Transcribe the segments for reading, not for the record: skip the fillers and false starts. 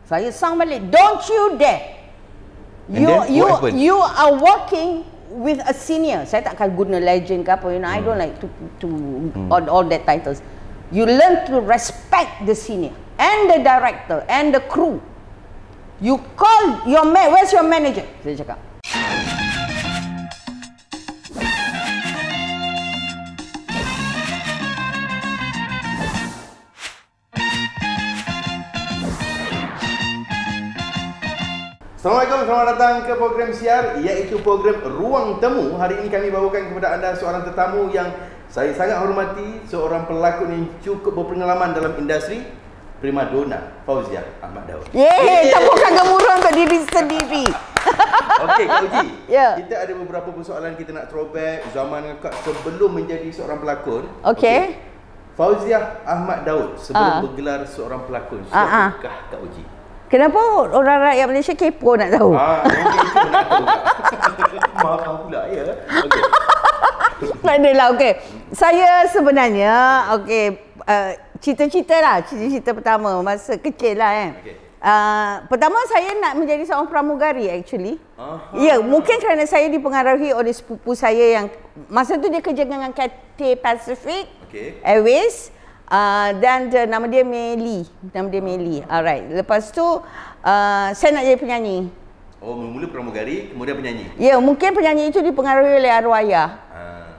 Saya sang balik, don't you dare. You are working with a senior. Saya tak akan guna legend ke apa, I don't like to all that titles. You learn to respect the senior and the director and the crew. You call your where's your manager? Saya cakap. Assalamualaikum, selamat datang ke program siar, iaitu program Ruang Temu. Hari ini kami bawakan kepada anda seorang tetamu yang saya sangat hormati, seorang pelakon yang cukup berpengalaman dalam industri, primadona Fauziah Ahmad Daud. Yeay, tepukan gemuruh untuk diri sendiri. Okey, Kak Uji, Yeah. kita ada beberapa persoalan kita nak throwback zaman Kak sebelum menjadi seorang pelakon. Okey. Fauziah Ahmad Daud sebelum bergelar seorang pelakon, siapakah Kak Uji? Kenapa orang rakyat Malaysia kepo nak tahu? Mungkin itu nak tahu. Maaf pula ya. Okey. Tak adalah, okey. Saya sebenarnya, okey, cita-cita pertama masa kecil lah kan. Okey. Pertama saya nak menjadi seorang pramugari actually. Ya, mungkin kerana saya dipengaruhi oleh sepupu saya yang masa tu dia kerja dengan Cathay Pacific Airways. Dan nama dia Meli. Alright. Lepas tu saya nak jadi penyanyi. Oh, mula pramugari, kemudian penyanyi. Ya, mungkin penyanyi itu dipengaruhi oleh arwah ayah.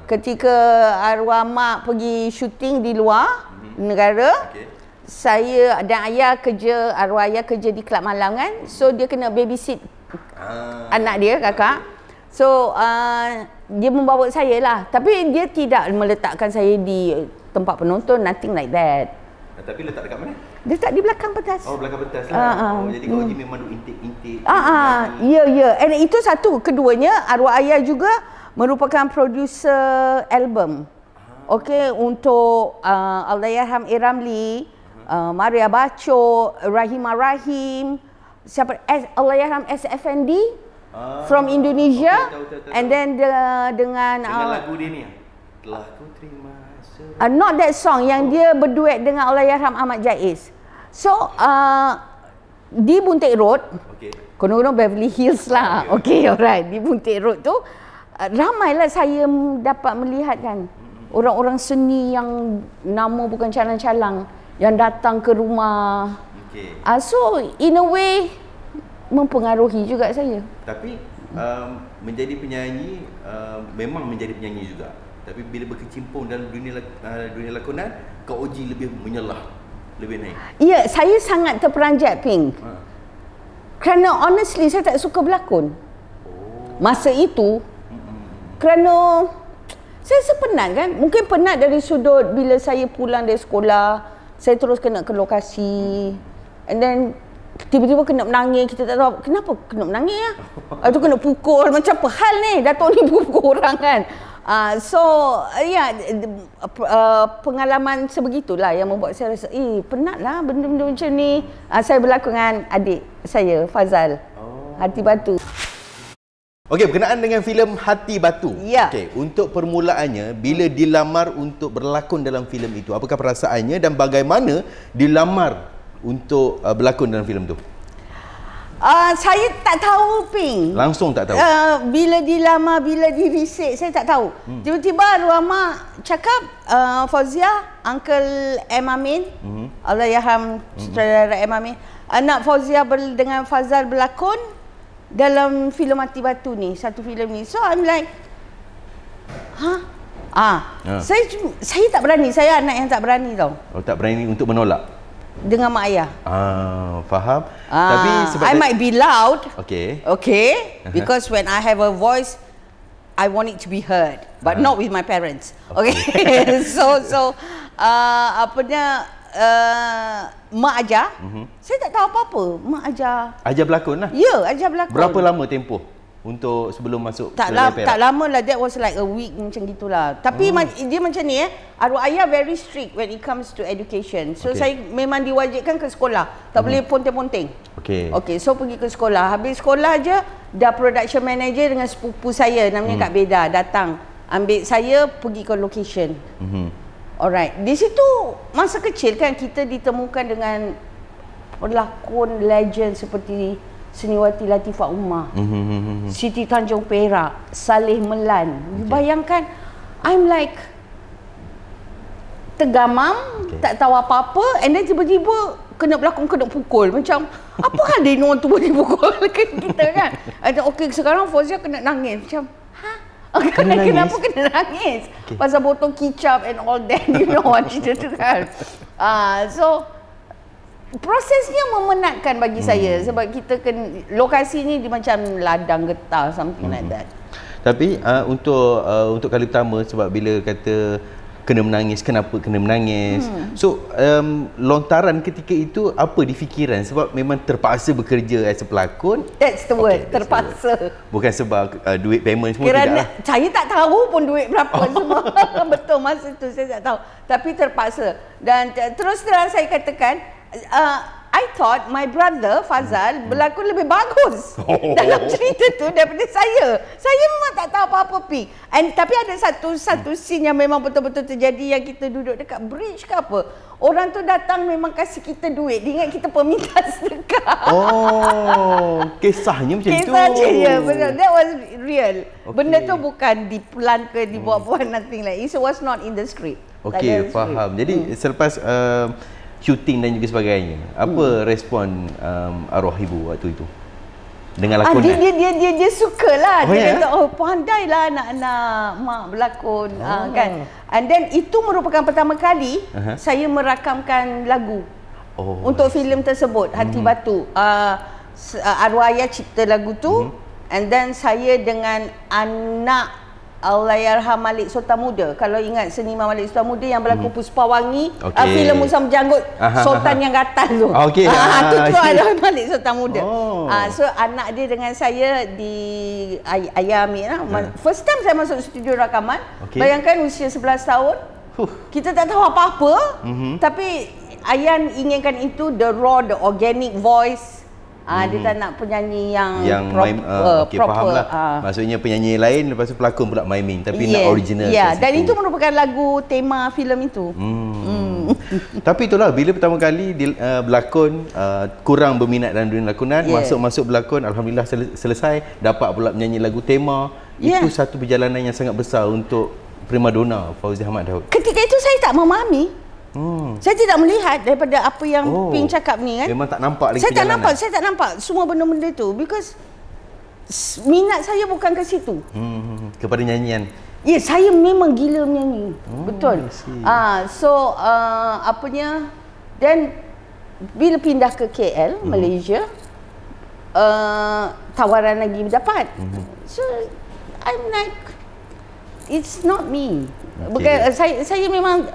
Ketika arwah mak pergi syuting di luar negara, saya dan arwah ayah kerja di Kelab Malang kan. So dia kena babysit anak dia, kakak. So dia membawa saya lah. Tapi dia tidak meletakkan saya di tempat penonton, nothing like that. Tapi letak dekat mana? Letak di belakang pentas. Oh, belakang pentas lah. Jadi Kak Uji memang duk intake. Ya. And itu satu. Keduanya, arwah ayah juga merupakan producer album. Okey, untuk Allahyarham A. Ramli, Maria Baco, Rahimah Rahim, siapa? Allahyarham SFND from Indonesia. Tahu. And then dengan lagu dia ni telah ku terima. Not that song yang dia berduet dengan Allahyarham Ahmad Jaiz. So di Buntik Road, konon-konon Beverly Hills lah. Okey, alright. Di Buntik Road tu ramailah saya dapat melihat kan orang-orang seni yang nama bukan calang-calang yang datang ke rumah. So in a way mempengaruhi juga saya. Tapi menjadi penyanyi memang menjadi penyanyi juga. Tapi bila berkecimpung dalam dunia lakonan, Kak Uji lebih menyelah, lebih naik. Ya, saya sangat terperanjat, Pink. Kerana honestly saya tak suka berlakon. Masa itu kerana saya rasa penat kan. Mungkin penat dari sudut bila saya pulang dari sekolah, saya terus kena ke lokasi. And then tiba-tiba kena menangis, kita tak tahu kenapa kena menangis lah. Itu kena pukul, macam apa hal ni, Datuk ni pukul orang kan. Pengalaman sebegitulah yang membuat saya rasa penat lah benda-benda macam ni. Saya berlakon dengan adik saya, Fazal, Hati Batu. Okey, berkenaan dengan filem Hati Batu. Ya. Okey, untuk permulaannya, bila dilamar untuk berlakon dalam filem itu, apakah perasaannya dan bagaimana dilamar untuk berlakon dalam filem tu? Saya tak tahu, Ping. Langsung tak tahu? Bila dilamar, bila dirisik, saya tak tahu. Tiba-tiba arwah mak cakap, Fauziah, Uncle M. Amin, Allahyarham sutradara M. Amin, anak Fauziah dengan Fazal berlakon dalam filem Hati Batu ni, satu filem ni. So I'm like, Saya tak berani, saya anak yang tak berani tau. Oh, tak berani untuk menolak? Dengan mak ayah. Faham. Tapi sebab I might be loud. Okay. Because when I have a voice, I want it to be heard, but not with my parents. Okay. So mak ajar. Saya tak tahu apa-apa. Mak ajar. Ajar berlakon lah. Ya, ajar berlakon. Berapa lama tempoh untuk sebelum masuk tak lama lah, that was like a week macam gitulah. Tapi dia macam ni arwah ayah very strict when it comes to education. So saya memang diwajibkan ke sekolah, tak boleh ponteng-ponteng. Okay, so pergi ke sekolah. Habis sekolah je dah production manager dengan sepupu saya namanya Kak Beda datang ambil saya pergi ke location. Alright, di situ masa kecil kan kita ditemukan dengan pelakon legend seperti Seniwati Latifah Umar, Siti Tanjung Perak, Saleh Melan. Bayangkan, I'm like tergamam, tak tahu apa-apa, and then tiba-tiba kena berlakon, kena pukul. Macam, apa hal dia orang tu boleh pukul kita kan? Okay, sekarang Fauzia kena nangis. Macam, kenapa kena nangis? Pasal botol kicap and all that, you know what cerita tu kan. So, prosesnya memenatkan bagi saya sebab kita lokasi ni di macam ladang getah, something like that. Tapi untuk kali pertama, sebab bila kata kena menangis, kenapa kena menangis? So lontaran ketika itu apa di fikiran? Sebab memang terpaksa bekerja as a pelakon. That's the word, terpaksa. Bukan sebab duit payment semua kerana tidaklah. Saya tak tahu pun duit berapa semua. Betul, masa tu saya tak tahu. Tapi terpaksa. Dan terus terang saya katakan, I thought my brother Fazal berlakon lebih bagus dalam cerita tu daripada saya. Saya memang tak tahu apa-apa Pi. Tapi ada satu scene yang memang betul-betul terjadi, yang kita duduk dekat bridge ke apa. Orang tu datang memang kasih kita duit. Dia ingat kita peminta sedekah. Kisahnya macam tu. Kisah ya, betul. That was real. Benda tu bukan diplan ke dibuat-buat, nothing like it. It was not in the script. Okey, faham. Jadi selepas shooting dan juga sebagainya, apa respon arwah ibu waktu itu dengan lakonan? Dia sukalah. Dia kata, pandailah anak-anak mak berlakon, kan. And then itu merupakan pertama kali saya merakamkan lagu untuk filem tersebut, Hati Batu. Arwah ayah cipta lagu tu, and then saya dengan anak Allahyarham Malik Sotamuda. Kalau ingat seniman Malik Sotamuda yang berlakon Puspawangi, filem Musa Menjanggut, Sultan yang gatal tu. Tu adalah Malik Sotamuda. So anak dia dengan saya di ayah ambil lah. First time saya masuk studio rakaman. Bayangkan usia 11 tahun. Kita tak tahu apa-apa. Tapi ayah inginkan itu the raw, the organic voice. Dia tak nak penyanyi yang proper. Faham lah. Maksudnya penyanyi lain, lepas tu pelakon pula miming, tapi nak original. Dan itu merupakan lagu tema filem itu. Tapi itulah, bila pertama kali berlakon, kurang berminat dalam dunia lakonan, masuk berlakon, alhamdulillah selesai, dapat pula menyanyi lagu tema. Itu satu perjalanan yang sangat besar untuk primadona Fauzia Ahmad Daud. Ketika itu saya tak memahami. Saya tidak melihat daripada apa yang Ping cakap ni kan. Memang tak nampak lagi saya tak nampak semua benda-benda tu, because minat saya bukan ke situ. Kepada nyanyian. Ya, saya memang gila menyanyi. Betul. So apanya, dan bila pindah ke KL, Malaysia, tawaran lagi dapat. So I'm like, it's not me. Bukan, saya memang,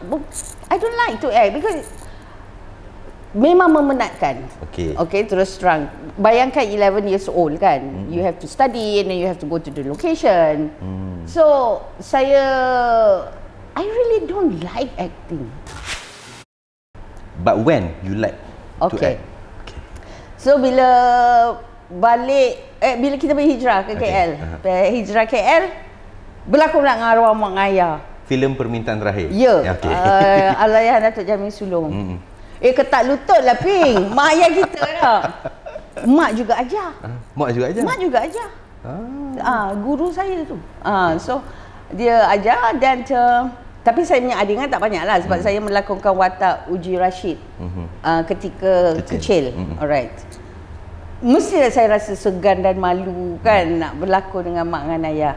I don't like to act because memang memenatkan. Okay, terus terang. Bayangkan 11 years old kan. You have to study and then you have to go to the location. So, I really don't like acting. But when you like to act? So, bila balik, bila kita berhijrah ke KL, hijrah KL, berlakon dengan arwah mak ayah. Filem Permintaan Terakhir? Ya. Allahyarham Datuk Jamil Sulong. Ketak lutut lah Ping. Mak ayah kita lah. Mak juga ajar. Mak juga ajar? Guru saya tu. So dia ajar, dan tapi saya punya adegan tak banyak lah, sebab saya melakonkan watak Uji Rashid ketika kecil. Alright. Mestilah saya rasa segan dan malu kan nak berlakon dengan mak dengan ayah.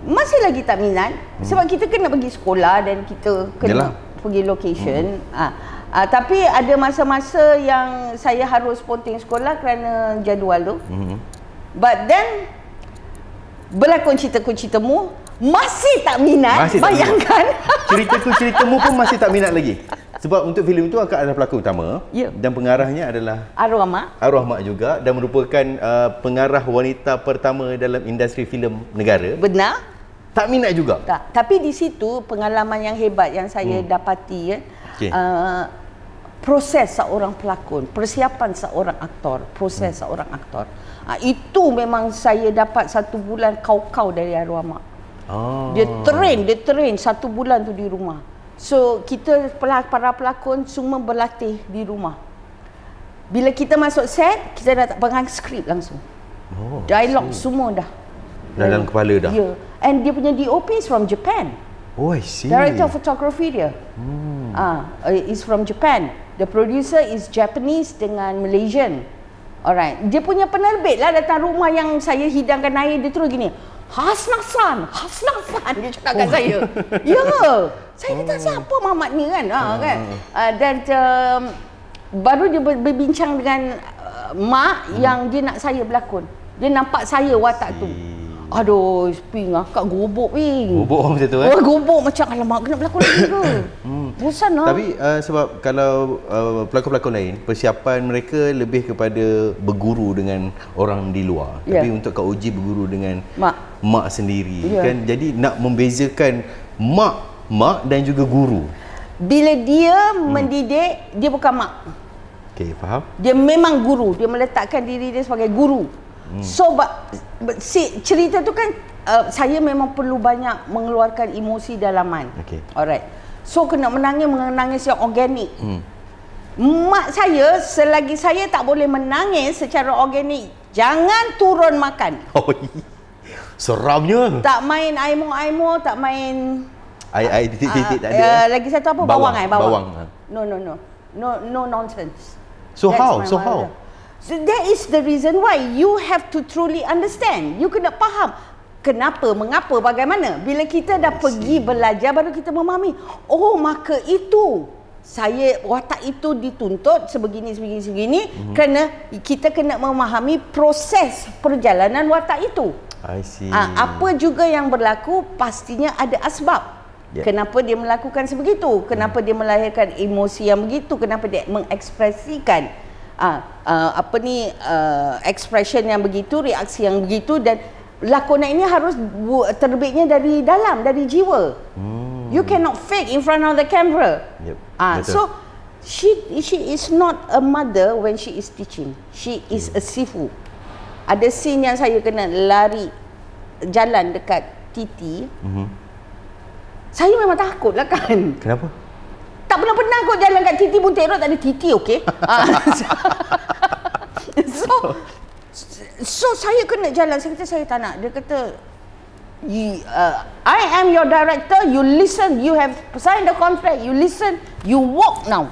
Masih lagi tak minat, sebab kita kena pergi sekolah dan kita kena pergi location. Tapi ada masa-masa yang saya harus ponting sekolah kerana jadual tu. But then berlakon Ceritaku Ceritamu masih tak minat. Bayangkan. Ceritamu pun masih tak minat lagi. Sebab untuk filem itu akan ada pelakon utama, dan pengarahnya adalah arwah mak juga, dan merupakan pengarah wanita pertama dalam industri filem negara. Benar. Tak minat juga? Tak. Tapi di situ pengalaman yang hebat yang saya dapati, proses seorang pelakon, persiapan seorang aktor, seorang aktor. Itu memang saya dapat 1 bulan kau-kau dari arwah mak. Dia train 1 bulan tu di rumah. So kita para pelakon semua berlatih di rumah. Bila kita masuk set, kita dah tak pegang skrip langsung. Dialog semua dah dalam kepala dah. Yeah. And dia punya DOP is from Japan. Oh, I see. Director of photography dia. Is from Japan. The producer is Japanese dengan Malaysian. Alright. Dia punya penerbit lah datang rumah yang saya hidangkan air, dia terus gini. Hasnasan. Dia cakap kat saya. Ya ke? Saya kata siapa Mamat ni kan? Kan? Dan baru dia berbincang dengan mak yang dia nak saya berlakon. Dia nampak saya watak tu. Aduh, Ping, akak gobok, Ping. Gobok macam tu gobok macam, alamak, kena berlakon lagi ke? Bosan lah. Tapi sebab kalau pelakon-pelakon lain, persiapan mereka lebih kepada berguru dengan orang di luar. Tapi untuk Kak Oji berguru dengan mak sendiri. Kan? Jadi nak membezakan mak dan juga guru. Bila dia mendidik, dia bukan mak. Okey, faham? Dia memang guru. Dia meletakkan diri dia sebagai guru. So, cerita tu kan saya memang perlu banyak mengeluarkan emosi dalaman. Alright. So, kena menangis yang organik. Mak saya, selagi saya tak boleh menangis secara organik, jangan turun makan. Seramnya. Tak main aimo, tak main air titik-titik tak ada. Lagi satu apa? Bawang. No nonsense. So how? So that is the reason why you have to truly understand. You kena faham kenapa, mengapa, bagaimana. Bila kita dah pergi belajar, baru kita memahami. Oh, maka itu watak itu dituntut sebegini. Kerana kita kena memahami proses perjalanan watak itu. I see. Apa juga yang berlaku, pastinya ada asbab. Kenapa dia melakukan sebegitu? Kenapa dia melahirkan emosi yang begitu? Kenapa dia mengekspresikan expression yang begitu, reaksi yang begitu, dan lakonan ini harus terbitnya dari dalam, dari jiwa. You cannot fake in front of the camera. So she is not a mother when she is teaching. She is a sifu. Ada scene yang saya kena lari jalan dekat Titi. Saya memang takut lah kan. Kenapa? Tak pernah kot jalan kat Titi Buntik Road, tak ada Titi, okey? So saya kena jalan. Saya kata saya tak nak. Dia kata, I am your director, you listen, you have signed the contract, you listen, you walk now.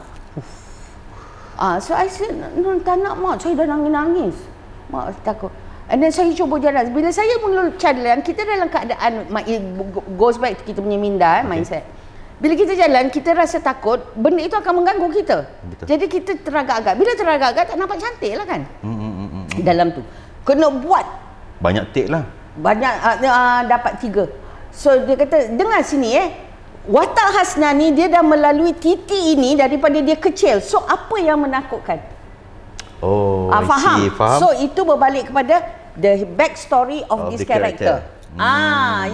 So I said, no, tak nak mak, saya dah nangis. Mak takut. And then saya cuba jalan. Bila saya mula jalan, kita dalam keadaan, goes back to kita punya minda, mindset. Bila kita jalan, kita rasa takut, benda itu akan mengganggu kita. Betul. Jadi kita teragak-agak. Bila teragak-agak, tak nampak cantik lah kan. Dalam tu kena buat banyak take lah. Banyak dapat 3. So dia kata, dengar sini watak Hasna ni dia dah melalui Titi ini daripada dia kecil. So apa yang menakutkan? Faham? So itu berbalik kepada the back story of this character.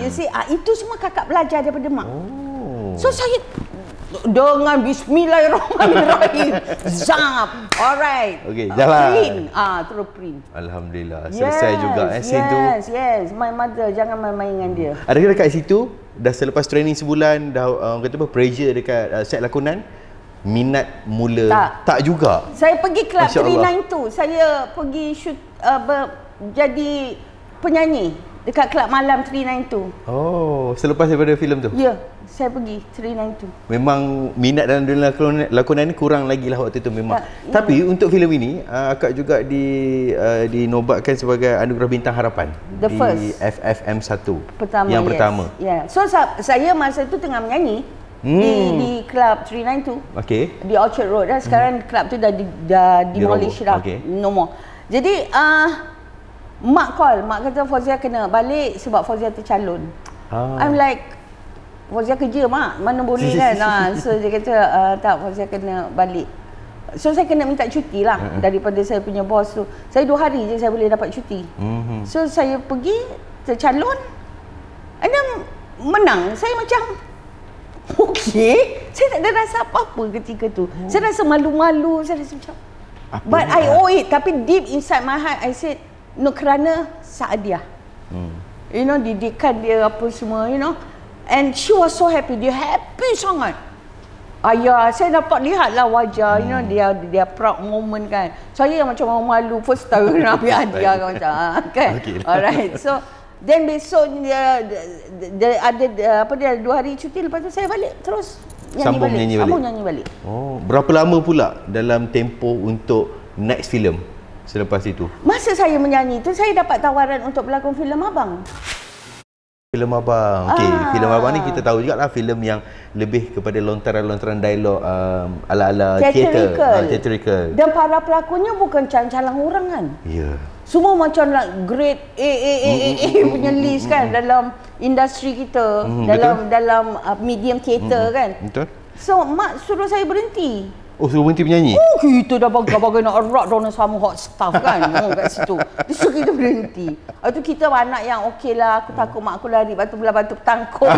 You see, itu semua kakak belajar daripada mak. So saya dengan bismillahirrahmanirrahim. Zap. Alright. Okey, jalan. Print. Terus print. Alhamdulillah. Selesai juga scene tu. Yes. My mother, jangan main-main dengan dia. Adakah dekat situ dah selepas training sebulan dah kata apa, pressure dekat set lakonan, minat mula? Tak juga. Saya pergi Club 392. Saya pergi shoot jadi penyanyi dekat Club Malam 392. Selepas daripada filem tu? Ya, saya pergi 392. Memang minat dalam dunia lakonan ni kurang lagi lah waktu tu memang. Tapi untuk filem ini, akak juga dinobatkan sebagai Anugerah Bintang Harapan di FFM 1 yang pertama. So saya masa tu tengah menyanyi di Club 392. Di Orchard Road dah. Sekarang club tu dah demolish dah. No more. Jadi mak call, mak kata Fauzia kena balik sebab Fauzia tercalon. I'm like, Fauzia kerja mak, mana boleh kan. So dia kata tak, Fauzia kena balik. So saya kena minta cuti lah daripada saya punya bos tu. Saya 2 hari je saya boleh dapat cuti. So saya pergi tercalon, and then menang. Saya macam okey, saya tak ada rasa apa-apa ketika tu. Saya rasa malu-malu, saya rasa macam but I owe it. Tapi deep inside my heart I said no, kerana Saadiah. You know, didikan dia apa semua, you know. And she was so happy. Dia happy sangat. Ya, saya dapat lihatlah wajah, you know, dia proud moment kan. Saya yang macam orang malu first time nak ambil hadiah kan macam kan. Okay. Alright. So then besok dia ada apa dia 2 hari cuti, lepas tu saya balik terus sambung nyanyi balik. Oh, berapa lama pula dalam tempoh untuk next film selepas itu? Masa saya menyanyi tu saya dapat tawaran untuk berlakon filem Abang. Filem Abang. Okey, filem Abang ni kita tahu jugalah filem yang lebih kepada lontaran-lontaran dialog ala-ala theatrical. Dan para pelakonnya bukan calang-calang orang kan? Ya. Semua macam like grade A punya list kan dalam industri kita, dalam medium theater kan. Betul. So mak suruh saya berhenti. Oh, suruh berhenti menyanyi? Oh, kita dah bagai nak erat diorang sama hot stuff kan. Kat situ. Dia suruh kita berhenti. Lepas tu kita anak yang okey lah. Aku takut mak aku lari. Lepas tu belah batu tangkuk.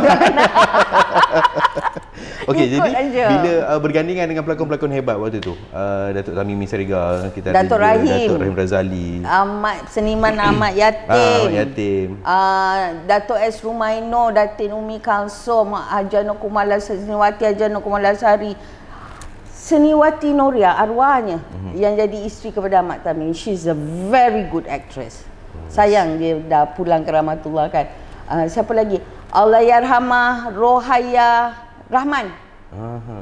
Okey, jadi bila bergandingan dengan pelakon-pelakon hebat waktu tu, Datuk Tamimi Serigal, kita Datuk Rahim Razali, Seniman Ahmad Yatim, Datuk S. Rumaino, Datin Umi Kalsum, Ajano Kumala Seniwati, Ajano Kumalasari, Seniwati Noria arwahnya yang jadi isteri kepada Ahmad Tamimi. She's a very good actress. Sayang dia dah pulang ke rahmatullah kan. Siapa lagi? Allahyarhamah Rohaya Rahman.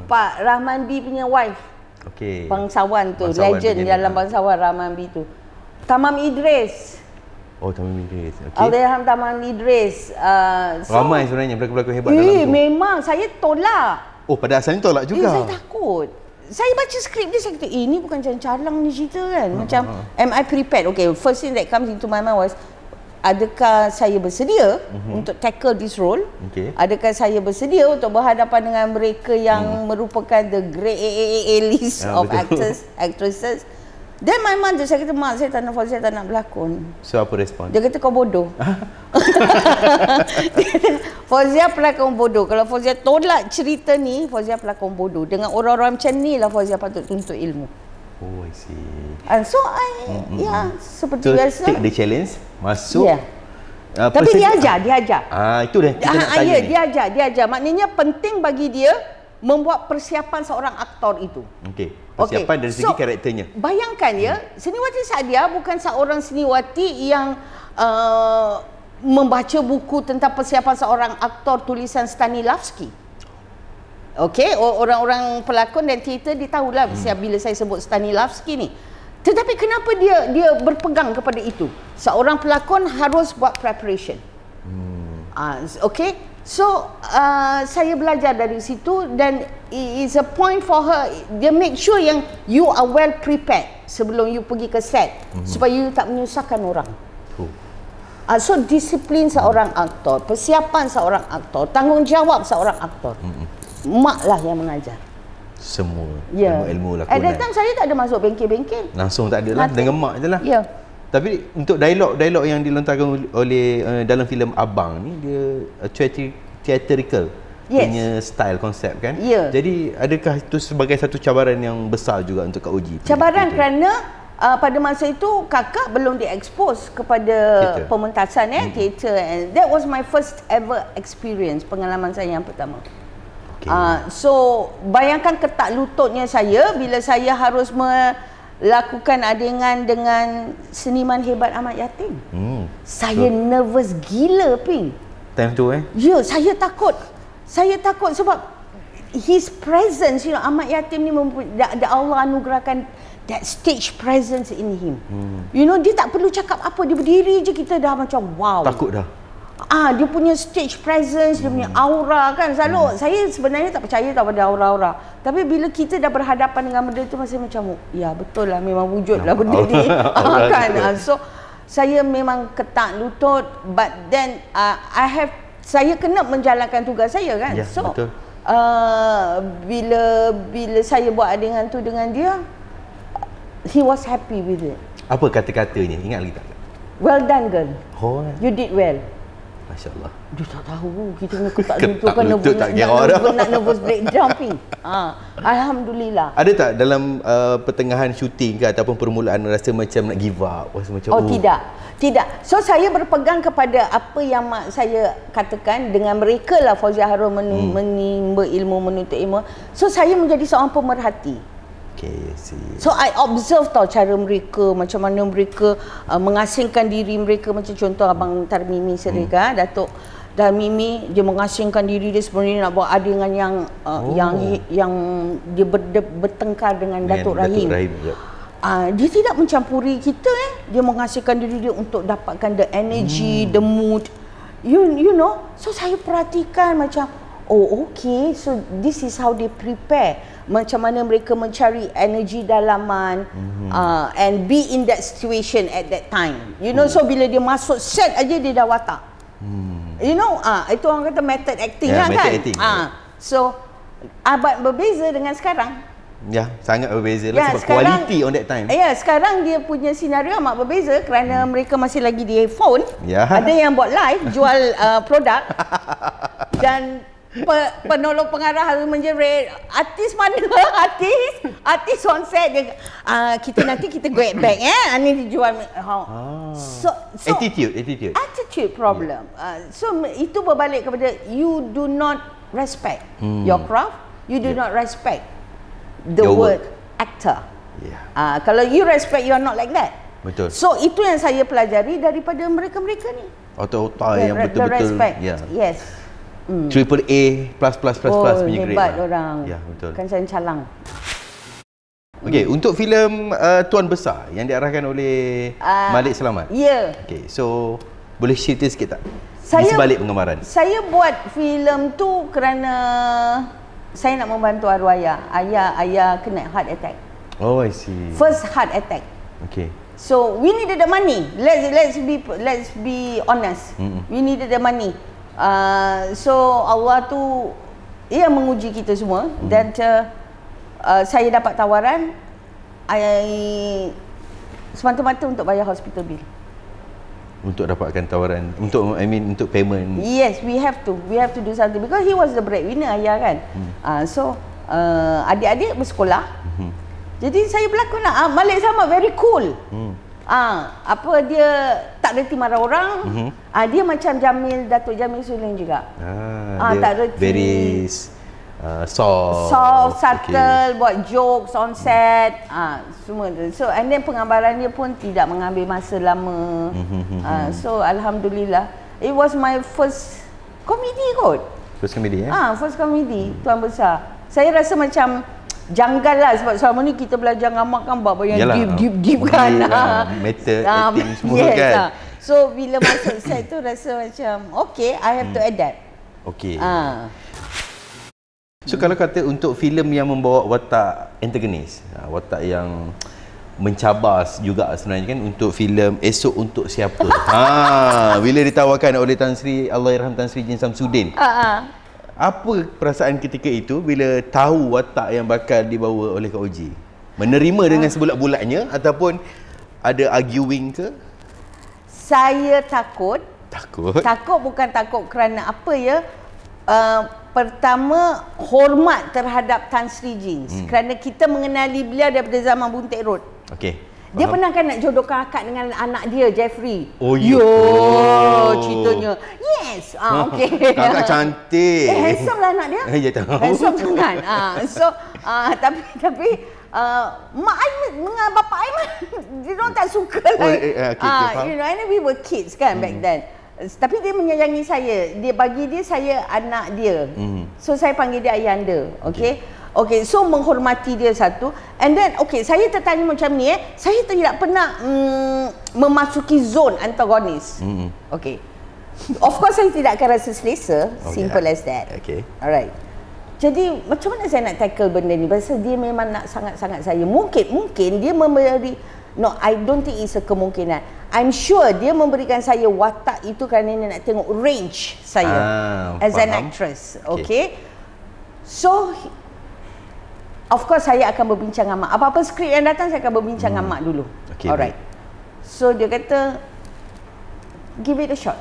Pak Rahman B punya wife. Okey. Bangsawan tu, legend dalam Bangsawan Rahman B tu. Tamam Idris. Oh, Tamam Idris. Okey. Allahyarham Tamam Idris. Ramai sebenarnya pelakon-pelakon hebat dalam tu. Memang saya tolak. Oh, pada asalnya tolak juga. Saya takut. Saya baca skrip dia, saya kata, ini bukan calang ni cerita kan. Macam, am I prepared? Okay, first thing that comes into my mind was, adakah saya bersedia untuk tackle this role? Okay. Adakah saya bersedia untuk berhadapan dengan mereka yang merupakan the great list of actresses? Then my mother, saya kata, mak saya tak nak Fauzia, tak nak berlakon. So apa respon? Dia kata, kau bodoh. Fauzia pelakon bodoh. Kalau Fauzia tolak cerita ni, Fauzia pelakon bodoh. Dengan orang-orang macam ni lah Fauzia patut tuntut ilmu. Oh, I see. And so seperti biasa. Take the challenge, masuk. Yeah. Tapi dia ajar. Itu dah kita nak tanya ni. Dia ajar. Maknanya penting bagi dia membuat persiapan seorang aktor itu. Okey. Persiapan dari segi karakternya. Bayangkan ya, Seniwati Sadia bukan seorang seniwati yang membaca buku tentang persiapan seorang aktor tulisan Stanislavski. Okey, orang-orang pelakon dan teater dia tahulah bila saya sebut Stanislavski ni. Tetapi kenapa dia berpegang kepada itu? Seorang pelakon harus buat preparation. Okey. So, saya belajar dari situ dan it's a point for her. Dia make sure yang you are well prepared sebelum you pergi ke set supaya you tak menyusahkan orang. So, disiplin seorang aktor, persiapan seorang aktor, tanggungjawab seorang aktor. Mak lah yang mengajar. Semua ilmu lakonan. At that time saya tak ada masuk bengkel-bengkel. Langsung tak ada lah, dengan mak je lah. Ya. Tapi untuk dialog-dialog yang dilontarkan oleh dalam filem Abang ni, dia theatrical punya style, konsep kan? Ya. Jadi adakah itu sebagai satu cabaran yang besar juga untuk Kak Oji? Cabaran kerana pada masa itu kakak belum diekspos kepada pementasan teater, and that was my first ever experience, pengalaman saya yang pertama. So bayangkan ketak lututnya saya bila saya harus lakukan adegan dengan seniman hebat Ahmad Yatim. Saya nervous gila, Ping. Time tu Ya, saya takut. Saya takut sebab his presence, you know, Ahmad Yatim ni Allah anugerahkan that stage presence in him. You know, dia tak perlu cakap apa, dia berdiri je kita dah macam wow. Takut dah. Dia punya stage presence, dia punya aura kan. Selalu saya sebenarnya tak percaya tak pada aura-aura. Tapi bila kita dah berhadapan dengan benda tu, masih macam ya betul lah, memang wujud lah benda ni. Kan. So saya memang ketak lutut, but then saya kena menjalankan tugas saya kan. Ya, so betul. Bila saya buat adegan tu dengan dia, he was happy with it. Apa kata-katanya? Ingat lagi tak? Well done girl. Oh. You did well. Masya-Allah. Dia tak tahu kita tak Ketak kan lutut tak kira dah. nak nervous breakdown. Alhamdulillah. Ada tak dalam pertengahan syuting ke ataupun permulaan rasa macam nak give up, rasa macam Tidak. So saya berpegang kepada apa yang mak saya katakan, dengan mereka lah Fauzia Harun menimba ilmu, menuntut ilmu. So saya menjadi seorang pemerhati. Okay, see. So I observe tau cara mereka, macam mana mereka mengasingkan diri mereka. Macam contoh Abang Tarmimi Serega, Datuk dan Mimi, dia mengasingkan diri dia sebenarnya nak buat adegan yang dia bertengkar dengan Datuk Rahim. Dia tidak mencampuri kita. Dia mengasingkan diri dia untuk dapatkan the energy, the mood, you know. So saya perhatikan macam, oh okay, so this is how they prepare. Macam mana mereka mencari energi dalaman and be in that situation at that time. You know, so bila dia masuk set aja dia dah watak. You know, itu orang kata method acting lah kan. Acting. So abad berbeza dengan sekarang. Ya, sangat berbeza lah sebab quality on that time. Ya, sekarang dia punya senario amat berbeza kerana mereka masih lagi di phone. Ada yang buat live jual produk dan penolong pengarah harus menjerit, artis mana? artis on set dia, kita nanti kita go back ni dijual. So attitude problem. So itu berbalik kepada you do not respect your craft, you do not respect the word actor. Kalau you respect, you are not like that. Betul. So itu yang saya pelajari daripada mereka-mereka ni. Otak-otak yang betul-betul. Yes. Triple A plus punya grade. Hebat orang. Ya, betul. Kan saya calang. Okey, untuk filem Tuan Besar yang diarahkan oleh Malik Selamat. Ya. Okey, so boleh cerita sikit tak? Saya, di sebalik penggambaran. Saya buat filem tu kerana saya nak membantu arwah ayah. Ayah kena heart attack. Oh, I see. First heart attack. Okey. So we needed the money. Let's be honest. We needed the money. So Allah tu ia menguji kita semua dan saya dapat tawaran semata-mata untuk bayar hospital bill. Untuk dapatkan tawaran untuk untuk payment. Yes, we have to do something because he was the breadwinner, ayah kan. So adik-adik bersekolah. Jadi saya berlakon lah. Malik Selamat very cool. Apa dia tak reti marah orang. Dia macam Datuk Jamil Sulin juga. Tak reti. Very soft, subtle, buat jokes on set. Semua tu. So and then penggambaran dia pun tidak mengambil masa lama. So alhamdulillah, it was my first comedy kot. First comedy first comedy Tuan Besar. Saya rasa macam janggal lah sebab selama ni kita belajar ngamak kan bab yang deep kan. Method acting semua kan. So bila masuk set tu rasa macam okay, I have to adapt. Okay. So kalau kata untuk filem yang membawa watak antagonis, watak yang mencabar juga sebenarnya kan, untuk filem Esok Untuk Siapa. Bila ditawarkan oleh Tan Sri Allahyarham Tan Sri Jin Samsudin. Apa perasaan ketika itu bila tahu watak yang bakal dibawa oleh Kak Oji? Menerima dengan sebulat-bulatnya ataupun ada arguing ke? Saya takut. Takut bukan takut kerana apa ya? Pertama, hormat terhadap Tan Sri Jin. Kerana kita mengenali beliau daripada zaman Buntik Road. Okey. Dia pernah kan nak jodohkan akak dengan anak dia, Jeffrey. Oh, ceritanya. Yes. Okey. Kakak cantik. Handsome lah anak dia. Ya tahu. Handsome sangat. So, tapi mak I dengan bapa I dia orang tak suka lah. You know, and we were kids kan back then. Tapi dia menyayangi saya. Dia bagi dia saya anak dia. So saya panggil dia ayahanda. Okay, so menghormati dia satu. And then, okay, saya tertanya macam ni saya tidak pernah memasuki zone antagonis. Okay. Of course saya tidak akan rasa selesa. Simple as that. Okay. Alright. Jadi macam mana saya nak tackle benda ni? Pasal dia memang nak sangat-sangat saya. Mungkin dia memberi, no, I don't think it's a kemungkinan. I'm sure dia memberikan saya watak itu kerana dia nak tengok range saya as an actress. Okay. So of course saya akan berbincang dengan mak. Apa-apa skrip yang datang saya akan berbincang dengan mak dulu. Alright. So dia kata give it a shot.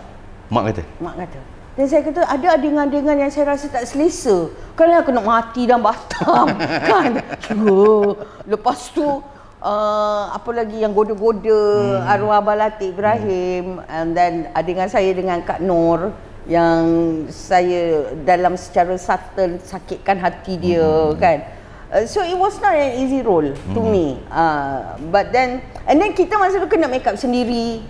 Mak kata? Mak kata. Dan saya kata ada adegan-adegan yang saya rasa tak selesa. Kan aku nak mati dalam Batam. Kan? Lepas tu apa lagi yang goda-goda arwah Abang Latif Ibrahim, and then adegan saya dengan Kak Nur yang saya dalam secara subtle sakitkan hati dia kan. So it was not an easy role to me. But then and then kita masa tu kena make up sendiri.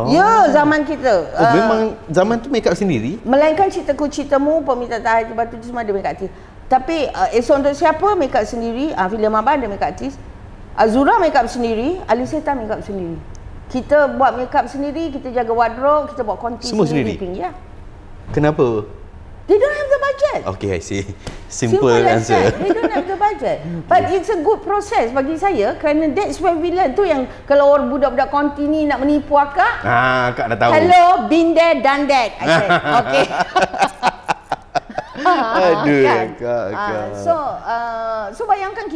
Ya, zaman kita. Memang zaman tu make up sendiri? Melainkan Ceritaku Ceritamu, Permintaan Hati Batu tu semua ada make up artist. Tapi Esok Untuk Siapa make up sendiri, filem Abang ada make up artist. Azura make up sendiri, Alicia Tan make up sendiri. Kita buat make up sendiri, kita jaga wardrobe, kita buat konti semua sendiri. Ya. Kenapa? They don't have the budget. Okay, I see. Simple answer. They don't have the budget. But it's a good process bagi saya kerana that's where we learn tu yang kalau orang budak-budak konti ni nak menipu akak. Kak dah tahu. Hello, been there, done that. I said, okay. Aduh, kan? Kak. So bayangkan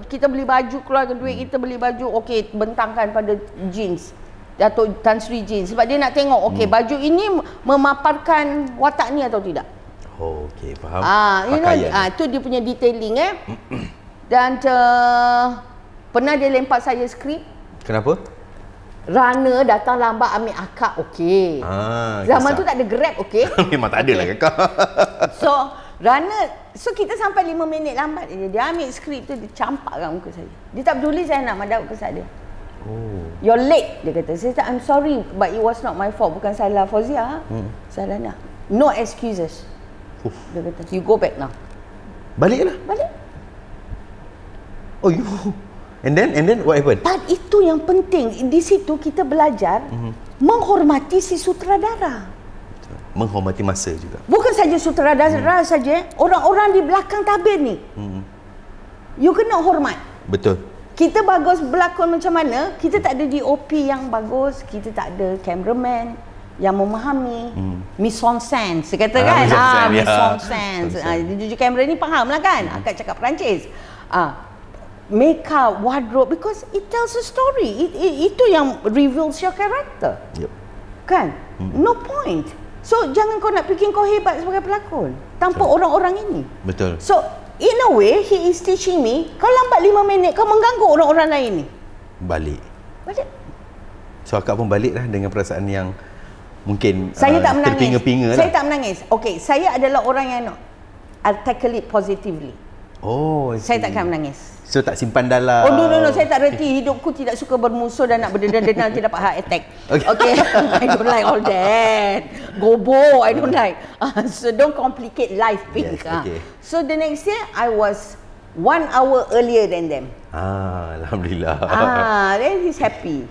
kita beli baju, keluarga duit kita beli baju, okey, bentangkan pada jeans. Datuk Tan Sri Jeans sebab dia nak tengok okey baju ini memaparkan watak ni atau tidak. Oh, okey, faham. Itu dia punya detailing Dan pernah dia lempar saya skrip. Kenapa? Rana datang lambat ambil akak, okey. Zaman tu tak ada Grab, okey. Memang tak ada lah kakak. So, kita sampai 5 minit lambat je. Dia ambil skrip tu, dia campak kat muka saya. Dia tak peduli saya nak madap ke saya. You're late, dia kata. Saya kata, I'm sorry, but it was not my fault. Bukan salah Fauzia. Salah nak. No excuses. Dia kata, you go back now. Balik lah? Balik. Oh, you... And then what happened? But itu yang penting. Di situ kita belajar menghormati si sutradara. Menghormati masa juga. Bukan saja sutradara saja, orang-orang di belakang tabir ni. You kena hormat. Betul. Kita bagus berlakon macam mana, kita tak ada DOP yang bagus, kita tak ada cameraman yang memahami mise en scène. Saya kata kan, mise en scène. Jujur kamera ni faham lah kan, akak cakap Perancis. Makeup, wardrobe, because it tells a story. Itu yang reveals your character. Yep. Kan? No point. So jangan kau nak fikir kau hebat sebagai pelakon tanpa orang-orang ini. Betul. So in a way, he is teaching me, kau lambat 5 minit, kau mengganggu orang-orang lain ni. Balik. So akak pun balik lah dengan perasaan yang mungkin saya tak menangis. Terpinga-pinga lah. Saya tak menangis. Okay, saya adalah orang yang I'll tackle it positively. Oh, saya takkan menangis. So tak simpan dalam. Oh no, saya tak reti. Hidupku tidak suka bermusuh dan nak berdendam nanti dapat heart attack. Okay. I don't like all that. Gobo, I don't like. So don't complicate life, Pink. Yes, okay. So the next year, I was 1 hour earlier than them. Alhamdulillah. Then he's happy.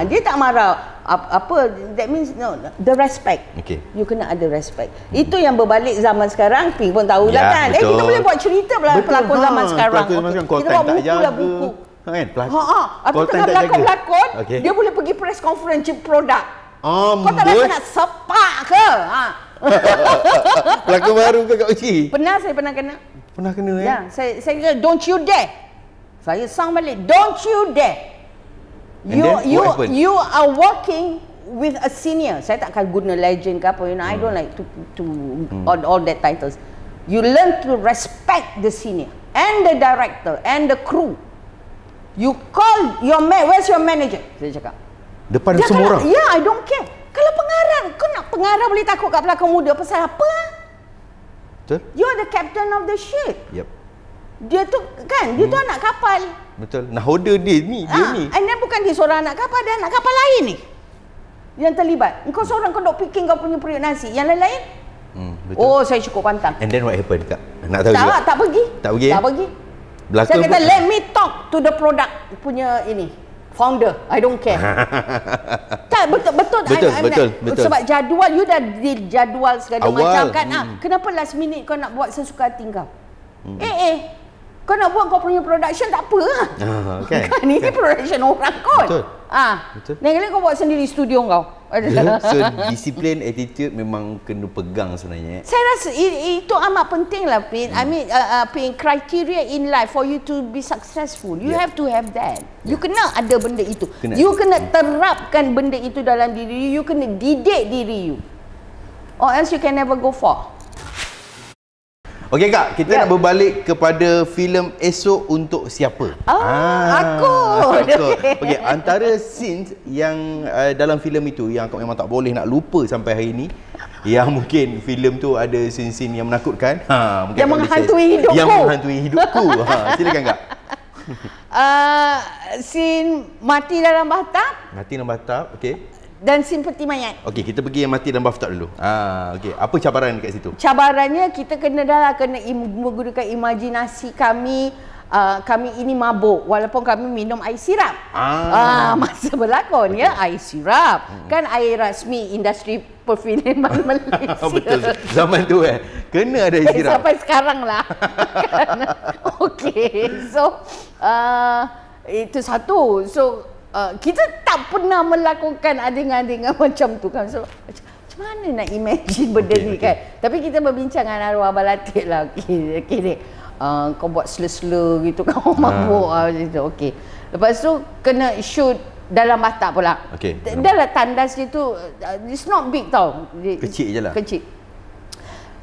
Dia tak marah. Apa that means no, the respect. Okay. You kena ada respect. Itu yang berbalik zaman sekarang, Pink pun tahu lah kan. Betul. Kita boleh buat cerita pelakon zaman sekarang. Kita buat buku lah, buku. Kan? Atau tengah pelakon-pelakon, dia boleh pergi press conference produk. Kau tak rasa nak sepak ke? Pelakon baru ke Kak Uci? Saya pernah kena. Pernah kena ya? Saya kata, don't you dare. Saya sang balik, don't you dare. You are working with a senior. Saya takkan guna legend ke apa, I don't like to all that titles. You learn to respect the senior and the director and the crew. You call your where's your manager? Saya cakap. Depan semua orang? I don't care. Kalau pengarah, kau nak pengarah boleh takut kat pelakon muda pasal apa? Betul. You're the captain of the ship. Yep. Dia tu kan, dia tu anak kapal. Betul. Nahoda dia ni. And then bukan dia seorang anak kapal, dia anak kapal lain ni yang terlibat. Kau seorang kau dok fikir kau punya periuk nasi, yang lain-lain betul. Oh, saya cukup pantang. And then what happened, Kak? Nak tahu juga? Tak pergi. Tak pergi? Saya kata let me talk to the product punya ini founder. I don't care. Tak, betul. Sebab jadual, you dah jadual segala macam kan. Kenapa last minute kau nak buat sesuka hati kau? Kau nak buat kau punya production tak apa lah. Kan ini production orang kot. Betul. Lain-lain kau buat sendiri studio kau. So disiplin, attitude memang kena pegang sebenarnya. Saya rasa itu amat penting lah, Pin. I mean criteria in life for you to be successful. You have to have that. You kena ada benda itu. You kena terapkan benda itu dalam diri you. You kena didik diri you. or else you can never go far. Okey Kak, kita nak berbalik kepada filem Esok Untuk Siapa. Aku. Okey, antara scenes yang dalam filem itu yang kau memang tak boleh nak lupa sampai hari ini, yang mungkin filem tu ada scene-scene yang menakutkan, mungkin yang menghantui hidupku. Yang menghantui hidupku. Silakan Kak. Scene mati dalam bathtub. Mati dalam bathtub, okey. Dan scene peti mayat. Okey, kita pergi yang mati dalam bathtub dulu. Okey. Apa cabaran dekat situ? Cabarannya kita kena menggunakan imajinasi kami. Kami ini mabuk walaupun kami minum air sirap. Masa berlakon ya, air sirap. Kan air rasmi industri perfilman Malaysia. Betul. Zaman tu kena ada air sirap. Sampai sekarang lah. Okey. So itu satu. So kita tak pernah melakukan adingan-adingan macam tu kan. So macam mana nak imagine benda ni kan. Tapi kita berbincang dengan arwah Abang Latif lah. Okey ni. Kau buat slur-slur gitu kan, mabuk gitu. Okey. Lepas tu kena shoot dalam bathtub pula. Okey. Dah lah tandas dia tu, it's not big tau. Kecil je lah. Kecil.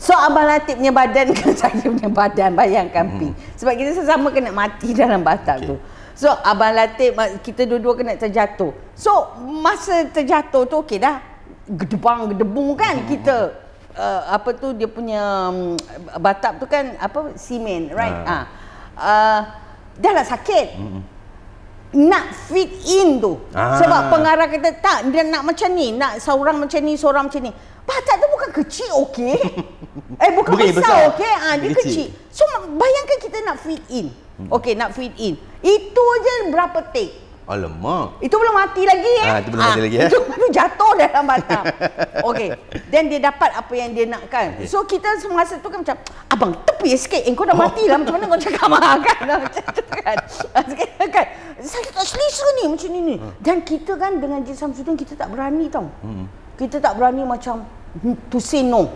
So Abang Latif punya badan kan saya punya badan, bayangkan Pi. Sebab kita sama kena mati dalam bathtub tu. So Abang Latif, kita dua-dua kena terjatuh. So masa terjatuh tu okey dah. Gedebung kan kita. Apa tu dia punya bathtub tu kan apa semen, right? Dah lah sakit. Nak fit in tu. Sebab pengarah kata tak, dia nak macam ni, nak seorang macam ni, seorang macam ni. Bathtub tu bukan kecil, okey. Bukan besar, okey. Dia kecil. So bayangkan kita nak fit in. Okey, nak fit in. Itu je berapa take? Alamak. Itu belum mati lagi Itu belum mati lagi Itu baru jatuh dalam bathtub. Okey. Dan dia dapat apa yang dia nak kan. Okay. So kita semasa tu kan macam, abang tepi sikit. Kau dah mati lah. Macam mana kau cakap kan? Macam tu kan. Kan. Saya tak selesa ni macam ni. Dan kita kan dengan Encik Samsudin kita tak berani tau. Kita tak berani macam to say no.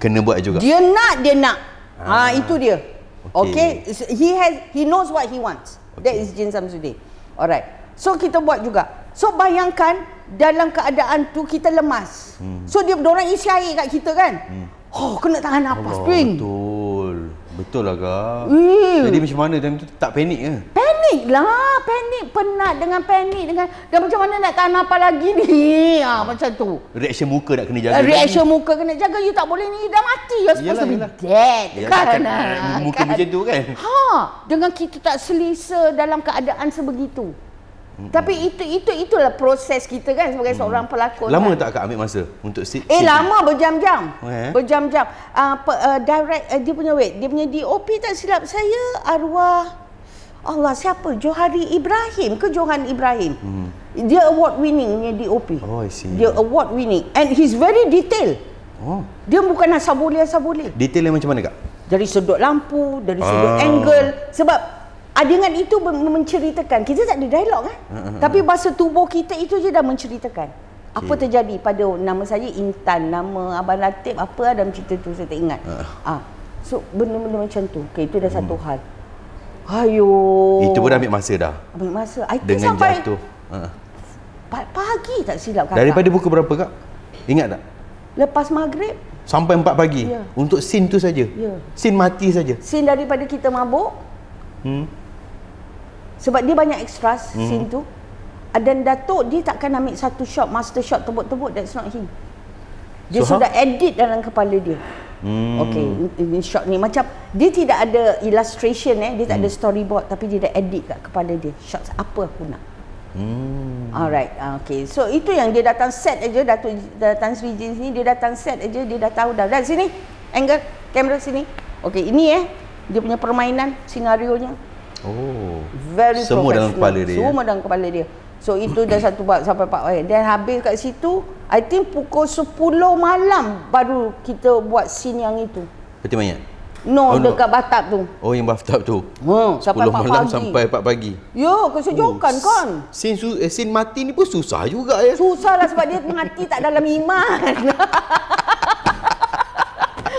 Kena buat juga. Dia nak. Itu dia. Okay. He knows what he wants. That is Encik Samsudin. Alright. So kita buat juga. So bayangkan dalam keadaan tu kita lemas. So diorang isi air kat kita kan. Kena tahan nafas. Betul lah Kak. Jadi macam mana time tu, tak panik ke? Panik lah. Panik. Penat dengan panik dengan. Dan macam mana nak tahan nafas lagi ni. Macam tu. Reaction muka nak kena jaga. Reaction muka kena jaga. You tak boleh ni. Dah mati. You're supposed to be dead. Kan? Muka macam tu kan. Dengan kita tak selesa dalam keadaan sebegitu. Tapi itulah proses kita kan sebagai seorang pelakon. Lama kan? tak Kak ambil masa untuk lama berjam-jam. Berjam-jam. Direct dia punya dia punya DOP tak silap saya arwah Allah siapa? Johari Ibrahim ke Johan Ibrahim. Dia award winning punya DOP. I see. Dia award winning and he's very detailed. Dia bukan asal boleh. Detail yang macam mana Kak? Dari sudut lampu, dari sudut angle. Sebab adegan itu menceritakan, kita tak ada dialog kan. Tapi bahasa tubuh kita itu je dah menceritakan apa terjadi pada nama saya Intan, nama Abang Latif apa dalam cerita tu saya tak ingat. So benda-benda macam tu. Itu dah satu hal. Itu pun dah ambil masa dah. Ambil masa. I think dengan sampai jatuh. Pagi tak silap kakak. Daripada pukul berapa Kak? Ingat tak? Lepas maghrib. Sampai 4 pagi? Ya. Untuk scene tu saja? Ya. Scene mati saja? Scene daripada kita mabuk. Sebab dia banyak extras scene tu. Dan Datuk dia takkan ambil satu shot, master shot tebuk-tebuk. That's not him. Dia sudah edit dalam kepala dia. Ini shot ni macam dia tidak ada illustration dia tak ada storyboard, tapi dia dah edit kat kepala dia. Shot apa aku nak. Alright. So itu yang dia datang set aja. Datuk datang Sri Jin sini, dia datang set aja, dia dah tahu dah. Dan sini angle kamera sini. Ini dia punya permainan sinarionya. Very semua dalam kepala dia. Semua dalam kepala dia. So itu dah satu bab sampai 4 dan habis kat situ I think pukul 10 malam baru kita buat scene yang itu. Peti mayat? Dekat bathtub tu. Yang bathtub tu. Sampai 10 malam pagi. Sampai 4 pagi. Ya, kesejukan kan. Scene mati ni pun susah juga ya. Susah lah sebab dia mati tak dalam iman.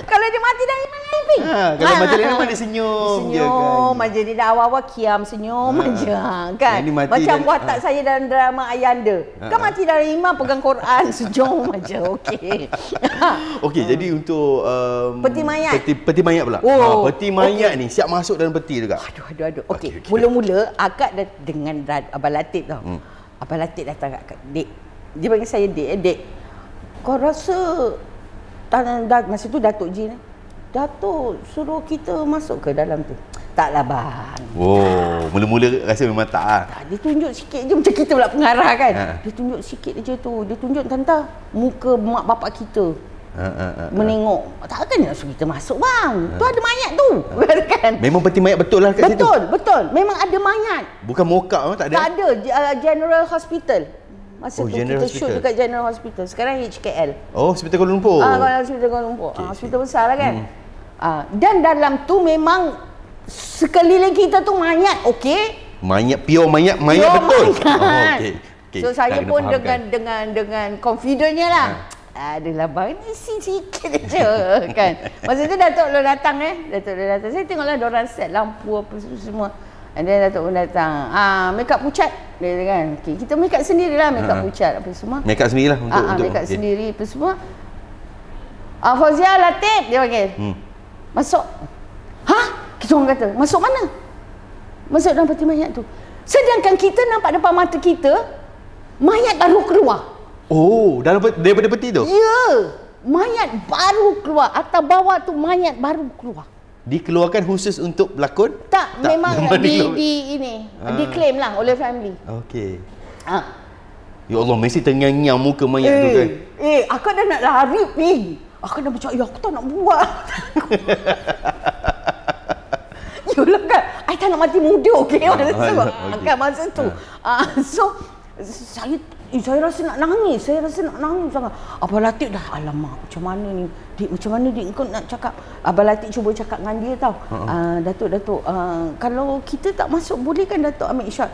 Kalau dia mati dalam iman lain, Kalau Majalina memang dia senyum je kan. Senyum aja dia dah awal-awal kiam senyum aja kan. Macam watak saya dalam drama Ayanda. Kan mati dalam iman pegang Quran senyum aja. Okey. Okey, jadi untuk peti mayat. Peti mayat pula. Peti mayat ni siap masuk dalam peti juga. Aduh. Okey. Mula-mula akak dah dengan Abang Latif tau. Abang Latif datang kat Dek. Dia panggil saya Dek. Kau rasa masa tu Datuk Jin Datuk suruh kita masuk ke dalam tu. Taklah bang. Mula-mula rasa memang tak lah. Dia tunjuk sikit je macam kita pula pengarah kan. Dia tunjuk sikit je tu. Dia tunjuk tanta muka mak bapak kita. Menengok. Takkan nak suruh kita masuk bang. Tu ada mayat tu. Kan? Memang peti mayat betul lah kat situ. Betul. Memang ada mayat. Bukan moka tak ada. Tak ada. General Hospital. Masa tu kita Hospital. shoot dekat General Hospital. Sekarang HKL. Hospital Kuala Lumpur. Hospital Kuala Lumpur. Hospital besar lah kan. Dan dalam tu memang sekeliling kita tu mayat, okey? Mayat betul. Okay. So saya pun dengan confidentnya lah. Adalah bang ni sikit je kan. Masa tu Datuk Long datang Saya tengoklah diorang set lampu apa semua. And then Datuk pun datang. Make up pucat dia kan. Okay, kita make up sendirilah, make up pucat apa semua. Make up sendirilah untuk make up sendiri apa semua. Fauzia Latif dia panggil. Masuk. Kita orang kata, masuk mana? Masuk dalam peti mayat tu. Sedangkan kita nampak depan mata kita mayat baru keluar. Daripada peti tu? Ya. Mayat baru keluar. Atas bawah tu mayat baru keluar. Dikeluarkan khusus untuk berlakon? Tak memang diklaim lah oleh family. Okey. Ya Allah, mesti terngiang-ngiang muka mayat tu kan. Aku dah nak lari aku dah macam aku tak nak buat. Yalah kan, I tak nak mati muda okey masa tu. So saya rasa nak nangis sangat. Abang Latif dah alamak macam mana ni Dik, macam mana Dik kau nak cakap. Abang Latif cuba cakap dengan dia tau. Datuk kalau kita tak masuk boleh kan Datuk ambil shot.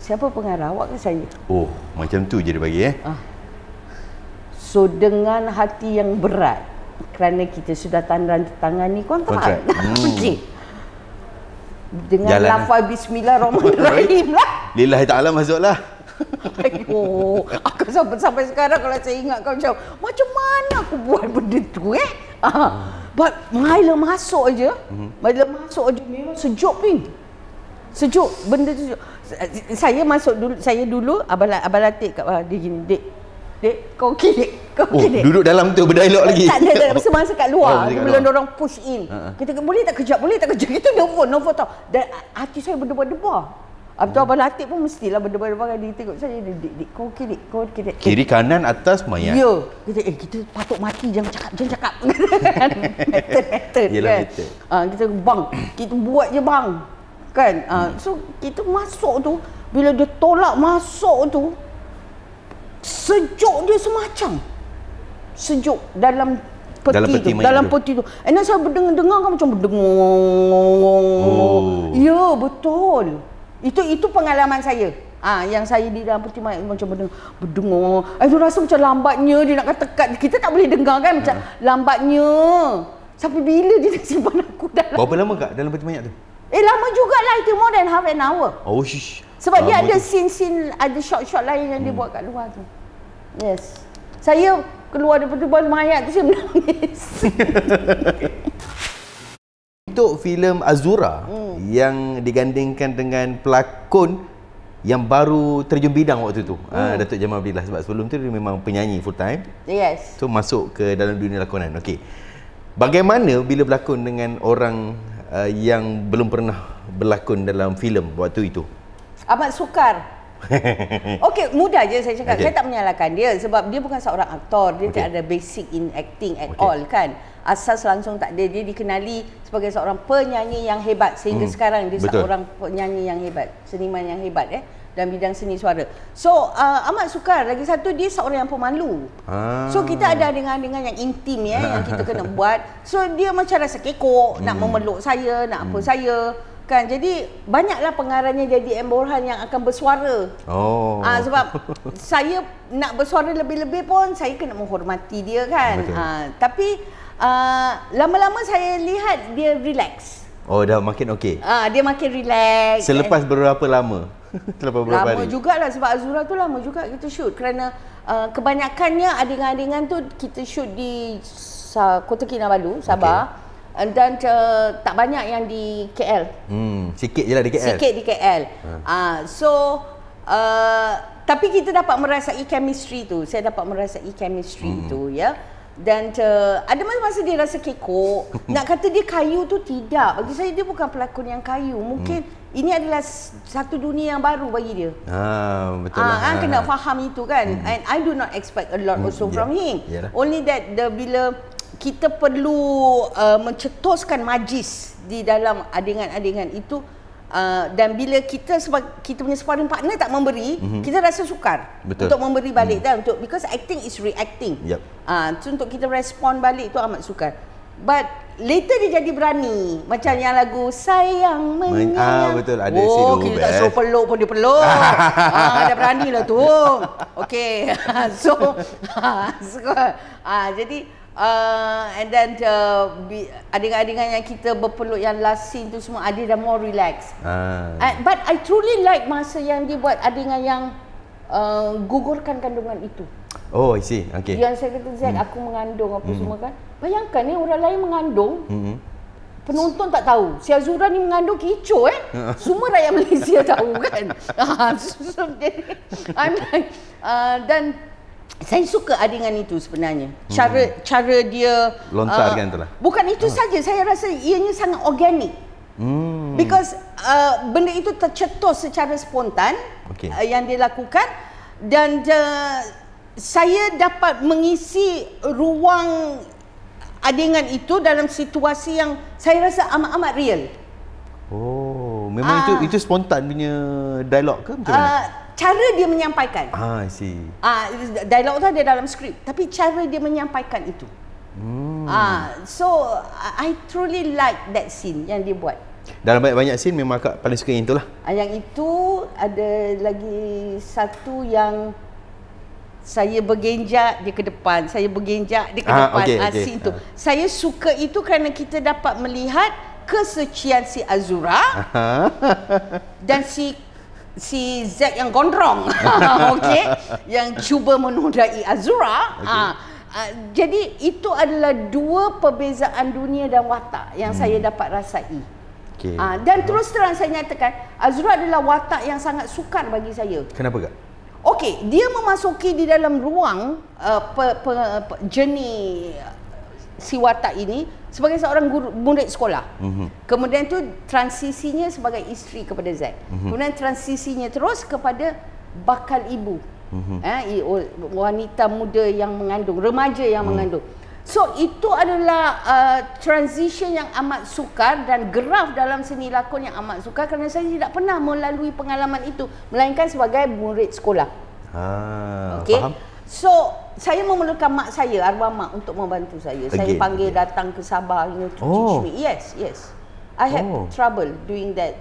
Siapa pengarah, awak ke saya? Macam tu je dia bagi So dengan hati yang berat kerana kita sudah tangani kontrak. Okey. Dengan lafaz bismillahirrahmanirrahim lah. Lillahi ta'ala masuklah. Aku sampai sekarang kalau saya ingat kau macam mana aku buat benda tu But bila masuk aja, memang sejuk sejuk benda tu. Saya dulu Abang Latif kat dia gini, Dek, kau okey Dek? Duduk dalam tu berdialog lagi. Tak ada semasa kat luar. Bila orang push in. Kita boleh tak kejap? Kita nervous tau. Dan hati saya berdebar-debar. Abang Latif pun mestilah berdebar-debar kan dia tengok saya. Dek, kau okey Dek? Kau okey Dek? Kiri kanan atas mayat. Ya. Kita patut mati, jangan cakap. Method Yelah, kan. Kita bang, kita buat je bang. Kan? So kita masuk tu, bila dia tolak masuk tu, sejuk dia semacam sejuk dalam peti tu. And then saya dengar kan macam berdengung. Ya, betul. Itu pengalaman saya. Yang saya di dalam peti mayat macam berdengung. Aku rasa macam lambatnya dia nak kata kat. Kita tak boleh dengar kan macam lambatnya. Sampai bila dia nak simpan aku dalam. Berapa lama kak dalam peti mayat tu? Lama jugalah, itu more than half an hour. Sebab dia ada scene, ada shot-shot lain yang dia buat kat luar tu. Yes. Saya keluar daripada mayat tu saya menangis. Untuk filem Azura yang digandingkan dengan pelakon yang baru terjun bidang waktu tu, Datuk Jamal Abdillah, sebab sebelum tu dia memang penyanyi full time. Yes. So masuk ke dalam dunia lakonan. Okey. Bagaimana bila berlakon dengan orang yang belum pernah berlakon dalam filem waktu itu? Amat sukar. Okey, mudah je saya cakap. Saya tak menyalahkan dia sebab dia bukan seorang aktor. Dia tak ada basic in acting at all kan. Asas langsung tak ada. Dia dikenali sebagai seorang penyanyi yang hebat sehingga sekarang dia seorang penyanyi yang hebat, seniman yang hebat dalam bidang seni suara. So amat sukar. Lagi satu, dia seorang yang pemalu. So kita ada dengan yang intim yang kita kena buat. So dia macam rasa kekok, nak memeluk saya, nak apa saya. Kan, jadi banyaklah pengarahnya jadi M. Borhan yang akan bersuara. Sebab saya nak bersuara lebih-lebih pun saya kena menghormati dia kan. Tapi lama-lama saya lihat dia relax. Oh, dah makin okey. Dia makin relax. Selepas berapa lama? Selepas berapa hari? Lama jugalah sebab Azura tu lama juga kita shoot kerana kebanyakannya adegan-adegan tu kita shoot di Kota Kinabalu, Sabah. Dan tak banyak yang di KL. Sikit je lah di KL. Sikit di KL. Tapi kita dapat merasai chemistry tu. Saya dapat merasai chemistry tu, ya. Dan ada masa-masa dia rasa kekok. Nak kata dia kayu tu tidak. Bagi saya dia bukan pelakon yang kayu. Mungkin ini adalah satu dunia yang baru bagi dia. Betul lah. Kena faham itu kan. And I do not expect a lot also from him. Only that bila kita perlu mencetuskan majlis di dalam adegan-adegan itu, dan bila kita punya sparring partner tak memberi, kita rasa sukar. Betul. Untuk memberi balik dah, because acting is reacting. So untuk kita respon balik tu amat sukar. But later dia jadi berani, macam yang lagu Sayang Menyayang. Betul, ada kita tak suruh peluk pun dia peluk. Dah berani lah tu. Okay. Jadi and then adegan-adegan yang kita berpeluk yang last scene tu semua ada dah more relax. But I truly like masa yang dia buat adegan yang gugurkan kandungan itu. Oh, I see. Okay. Yang saya kata, Zack, aku mengandung apa semua kan. Bayangkan ni orang lain mengandung, penonton tak tahu. Si Azura ni mengandung kecoh Semua rakyat Malaysia tahu kan. Dan saya suka adegan itu sebenarnya. Cara dia lontarkan itulah. Bukan itu saja, saya rasa ianya sangat organik. Because benda itu tercetus secara spontan yang dia lakukan, dan saya dapat mengisi ruang adegan itu dalam situasi yang saya rasa amat-amat real. Oh, memang itu spontan punya dialog ke macam mana? Cara dia menyampaikan. I see. Dialog tu ada dalam skrip, tapi cara dia menyampaikan itu. So I truly like that scene yang dia buat. Dalam banyak scene memang akak paling suka yang itulah. Yang itu ada lagi satu yang saya bergenjak dia ke depan, saya bergenjak dia ke depan. Scene tu. Saya suka itu kerana kita dapat melihat kesucian si Azura dan si Zack yang gondrong. Yang cuba menodai Azura. Jadi itu adalah dua perbezaan dunia dan watak yang saya dapat rasai. Dan terus terang saya nyatakan, Azura adalah watak yang sangat sukar bagi saya. Kenapa kak? Dia memasuki di dalam ruang journey si watak ini sebagai seorang murid sekolah. Kemudian tu transisinya sebagai isteri kepada Zack. Kemudian transisinya terus kepada bakal ibu. Wanita muda yang mengandung, remaja yang mengandung. So itu adalah transition yang amat sukar dan geraf dalam seni lakon yang amat sukar kerana saya tidak pernah melalui pengalaman itu melainkan sebagai murid sekolah. Faham. So saya memerlukan mak saya, arwah mak, untuk membantu saya. Saya panggil datang ke Sabah, to teach me. Yes. I had trouble doing that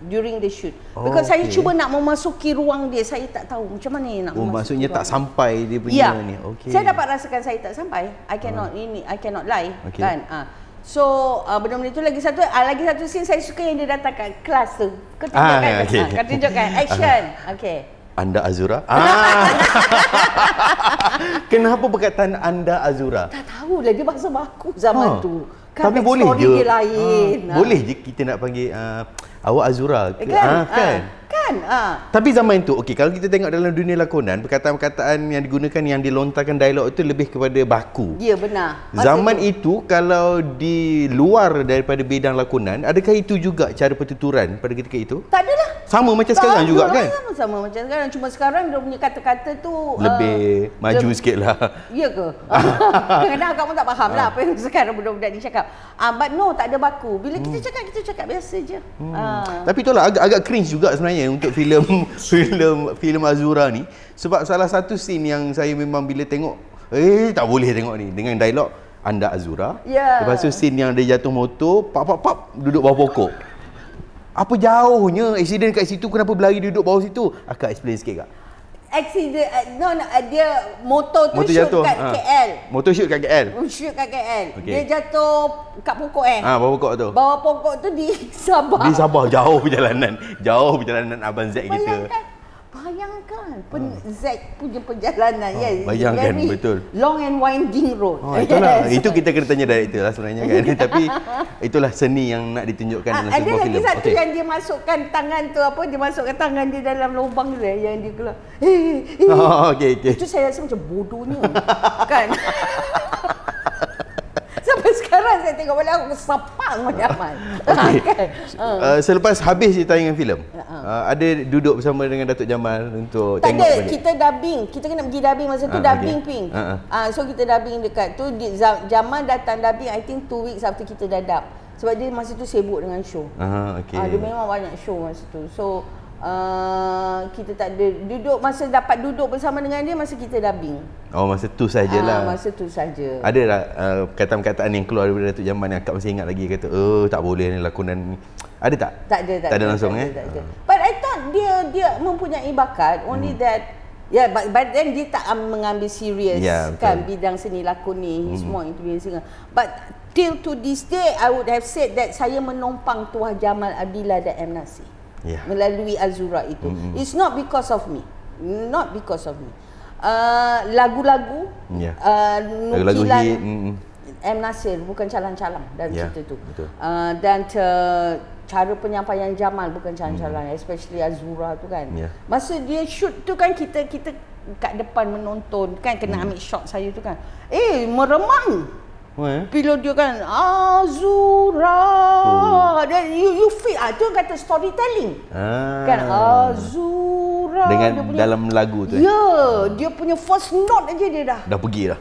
during the shoot. Because saya cuba nak memasuki ruang dia, saya tak tahu macam mana nak memasuki. Maksudnya tak sampai dia punya ni. Saya dapat rasakan saya tak sampai. I cannot lie kan. So benda-benda itu lagi satu scene saya suka yang dia datang kat kelas tu. Kau tunjukkan. Kau tunjukkan action. Anda Azura? Kenapa perkataan Anda Azura? Tak tahulah, dia bahasa baku zaman tu. Kan, tapi boleh je. Dia lain. Boleh je kita nak panggil awak Azura. Kan? Tapi zaman tu, kalau kita tengok dalam dunia lakonan, perkataan-perkataan yang digunakan, yang dilontarkan dialog itu lebih kepada baku. Ya, benar. Zaman itu, kalau di luar daripada bidang lakonan, adakah itu juga cara pertuturan pada ketika itu? Tak adalah. Sama macam sekarang juga kan? Sama macam sekarang. Cuma sekarang dia punya kata-kata tu lebih maju sikit lah. Ya ke? Kadang-kadang akak pun tak faham lah apa yang sekarang budak-budak ni cakap. But no, tak ada baku. Bila kita cakap biasa je. Tapi itulah agak cringe juga sebenarnya untuk filem Azura ni. Sebab salah satu scene yang saya memang bila tengok, tak boleh tengok ni dengan dialog Anda Azura. Lepas tu scene yang dia jatuh motor, pap duduk bawah pokok. Apa jauhnya accident kat situ, kenapa berlari duduk bawah situ? Akak explain sikit kak. accident, dia motor tu Motor shoot jatuh. kat KL. Motor shoot kat KL. Shoot kat KL. Okey. Dia jatuh kat pokok Bawah pokok tu. Bawah pokok tu di Sabah. Di Sabah, jauh perjalanan. Jauh perjalanan Abang Zack kita. Bayangkan Zack punya perjalanan. Yes, Bayangkan, very betul. long and winding road. Itulah. Itu kita kena tanya director lah sebenarnya kan. Tapi itulah seni yang nak ditunjukkan dalam sebuah filem. Ada lagi satu yang dia masukkan tangan tu apa, dia masukkan tangan dia dalam lubang dia yang dia keluar. Okey. Itu saya rasa macam bodohnya. Kan? Sampai sekarang saya tengok balik aku kesapang macam Amal. Okay. Selepas habis tayangan filem, ada duduk bersama dengan Datuk Jamal untuk tak tengok ada, balik? kita dubbing. Kita kena pergi dubbing masa tu, dubbing Pink. So kita dubbing dekat tu, Jamal datang dubbing I think 2 weeks after kita dah dub. Sebab dia masa tu sibuk dengan show. Dia memang banyak show masa tu. So kita tak ada dapat duduk bersama dengan dia masa kita dubbing. Masa tu sajalah. Masa tu saja. Ada tak perkataan-perkataan yang keluar daripada Datuk Jamal yang akak masih ingat lagi, kata tak boleh ni lakonan ni. Ada tak? Tak ada langsung. Tak ada. But I thought dia mempunyai bakat, only that but then dia tak mengambil serius kan bidang seni lakon ni. He's more into singer. But till to this day I would have said that saya menompang Tuah Jamal Abdillah dan M. Nasir. Melalui Azura itu. It's not because of me. Lagu-lagu nukilan M. Nasir bukan calang-calang dalam cerita tu. Dan cara penyampaian Jamal bukan calang-calang, especially Azura tu kan. Masa dia shoot tu kan kita kat depan menonton kan, kena ambil shot saya tu kan. Meremang. Bila dia kan Azura, dan you feel tu kata storytelling kan, Azura dengan punya, dalam lagu tu dia punya first note aja dia dah pergi dah.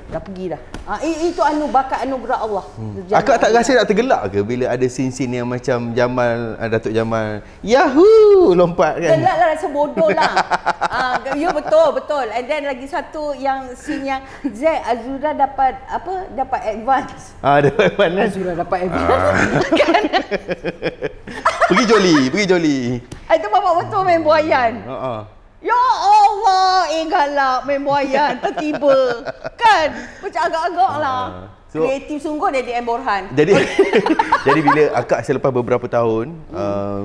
Itu bakat anugerah Allah. Akak tak rasa tak tergelak ke bila ada scene-scene yang macam Datuk Jamal Yahoo lompat kan? Gelak lah, rasa bodoh lah. Betul. And then lagi satu yang scene yang Azura dapat advance. Dapat mana? Azura dapat advance. Kan? Pergi joli. Itu bapak betul main buayan. Ya Allah, galak main buayan tiba-tiba. Kan? Macam agak-agak lah. Kreatif sungguh dari M. Borhan. Jadi bila akak selepas beberapa tahun,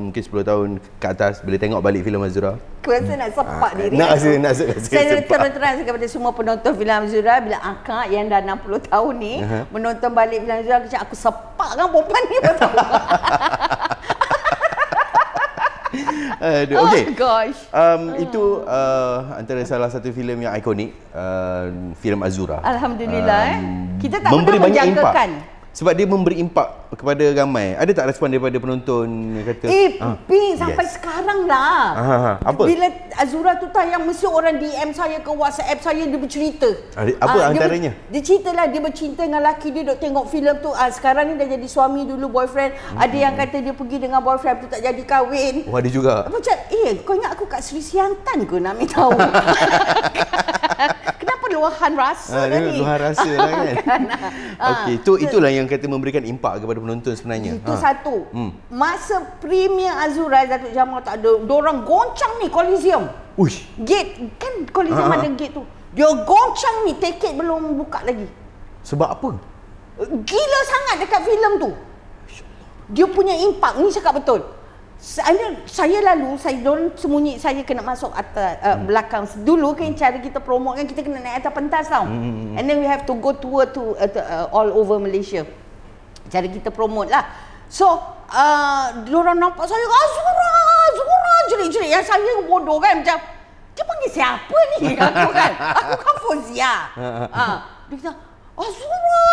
mungkin 10 tahun ke atas, bila tengok balik filem Azura, aku rasa nak sepak diri. Nak saya terang kepada semua penonton filem Azura, bila akak yang dah 60 tahun ni menonton balik filem Azura, aku sepak kan perempuan ni betul. Okay. Gosh. Itu antara salah satu filem yang ikonik, filem Azura. Alhamdulillah. Kita tak memberi pernah banyak menjangkakan. Sebab dia memberi impak kepada ramai. Ada tak respon daripada penonton kata? Ping sampai sekarang lah. Apa? Bila Azura tu tayang, mesti orang DM saya ke WhatsApp saya, dia bercerita. Apa antaranya? Dia cerita lah, dia bercinta dengan lelaki dia, duk tengok filem tu. Sekarang ni dah jadi suami, dulu boyfriend. Ada yang kata dia pergi dengan boyfriend tu tak jadi kahwin. Ada juga. Macam, kau ingat aku kat Sri Siantan ke nak ambil tahu? Kenapa luahan rasa tadi? Luahan rasa lah kan. Okey, itulah yang kata memberikan impak kepada penonton sebenarnya. Itu satu. Masa premier Azura, Datuk Jamal tak ada, diorang goncang ni Coliseum. Uish. Gate kan, Coliseum ada gate tu. Dia goncang ni, tiket belum buka lagi. Sebab apa? Gila sangat dekat filem tu. Dia punya impak ni, cakap betul. Saya dorang sembunyi, saya kena masuk atas belakang. Dulu kan cara kita promote kan, kita kena naik atas pentas tau. And then we have to go tour to all over Malaysia. Cara kita promote lah. So diorang nampak saya, Azura jerit-jerit. Yang saya bodoh kan, macam dia panggil siapa ni? Aku kan Fauzia. Dia kata Azura.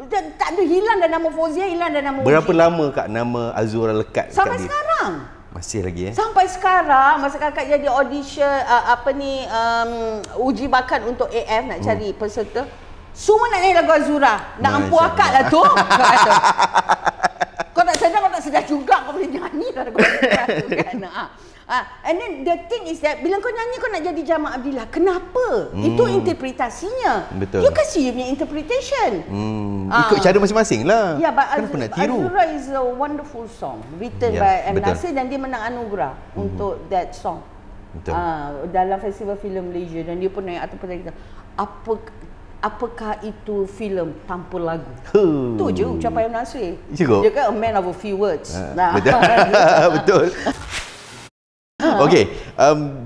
Tak ada, hilang dah nama Fauzia, hilang dah nama Berapa lama Kak nama Azura lekat sampai kat sekarang? Masih lagi Sampai sekarang, masa kakak jadi audition uji bakat untuk AF nak cari peserta, semua nak nyanyi lagu Azura. Nak ampu akak lah tu. Kau tak sedar juga kau boleh nyanyi lagu Azura tu kan. And then the thing is that bila kau nyanyi, kau nak jadi Jamal Abdillah. Kenapa? Itu interpretasinya. Betul. You kasih you punya interpretation. Ikut cara masing-masing lah. Ya, Kenapa nak tiru? Azura is a wonderful song written by M. Nasir, dan dia menang anugerah untuk that song. Betul. Dalam Festival Filem Malaysia, dan dia pun naik atas peta kita. Apakah itu filem tanpa lagu? Tu je ucapan Ibn Nasir. Dia kan a man of a few words. Betul. Betul. Okey,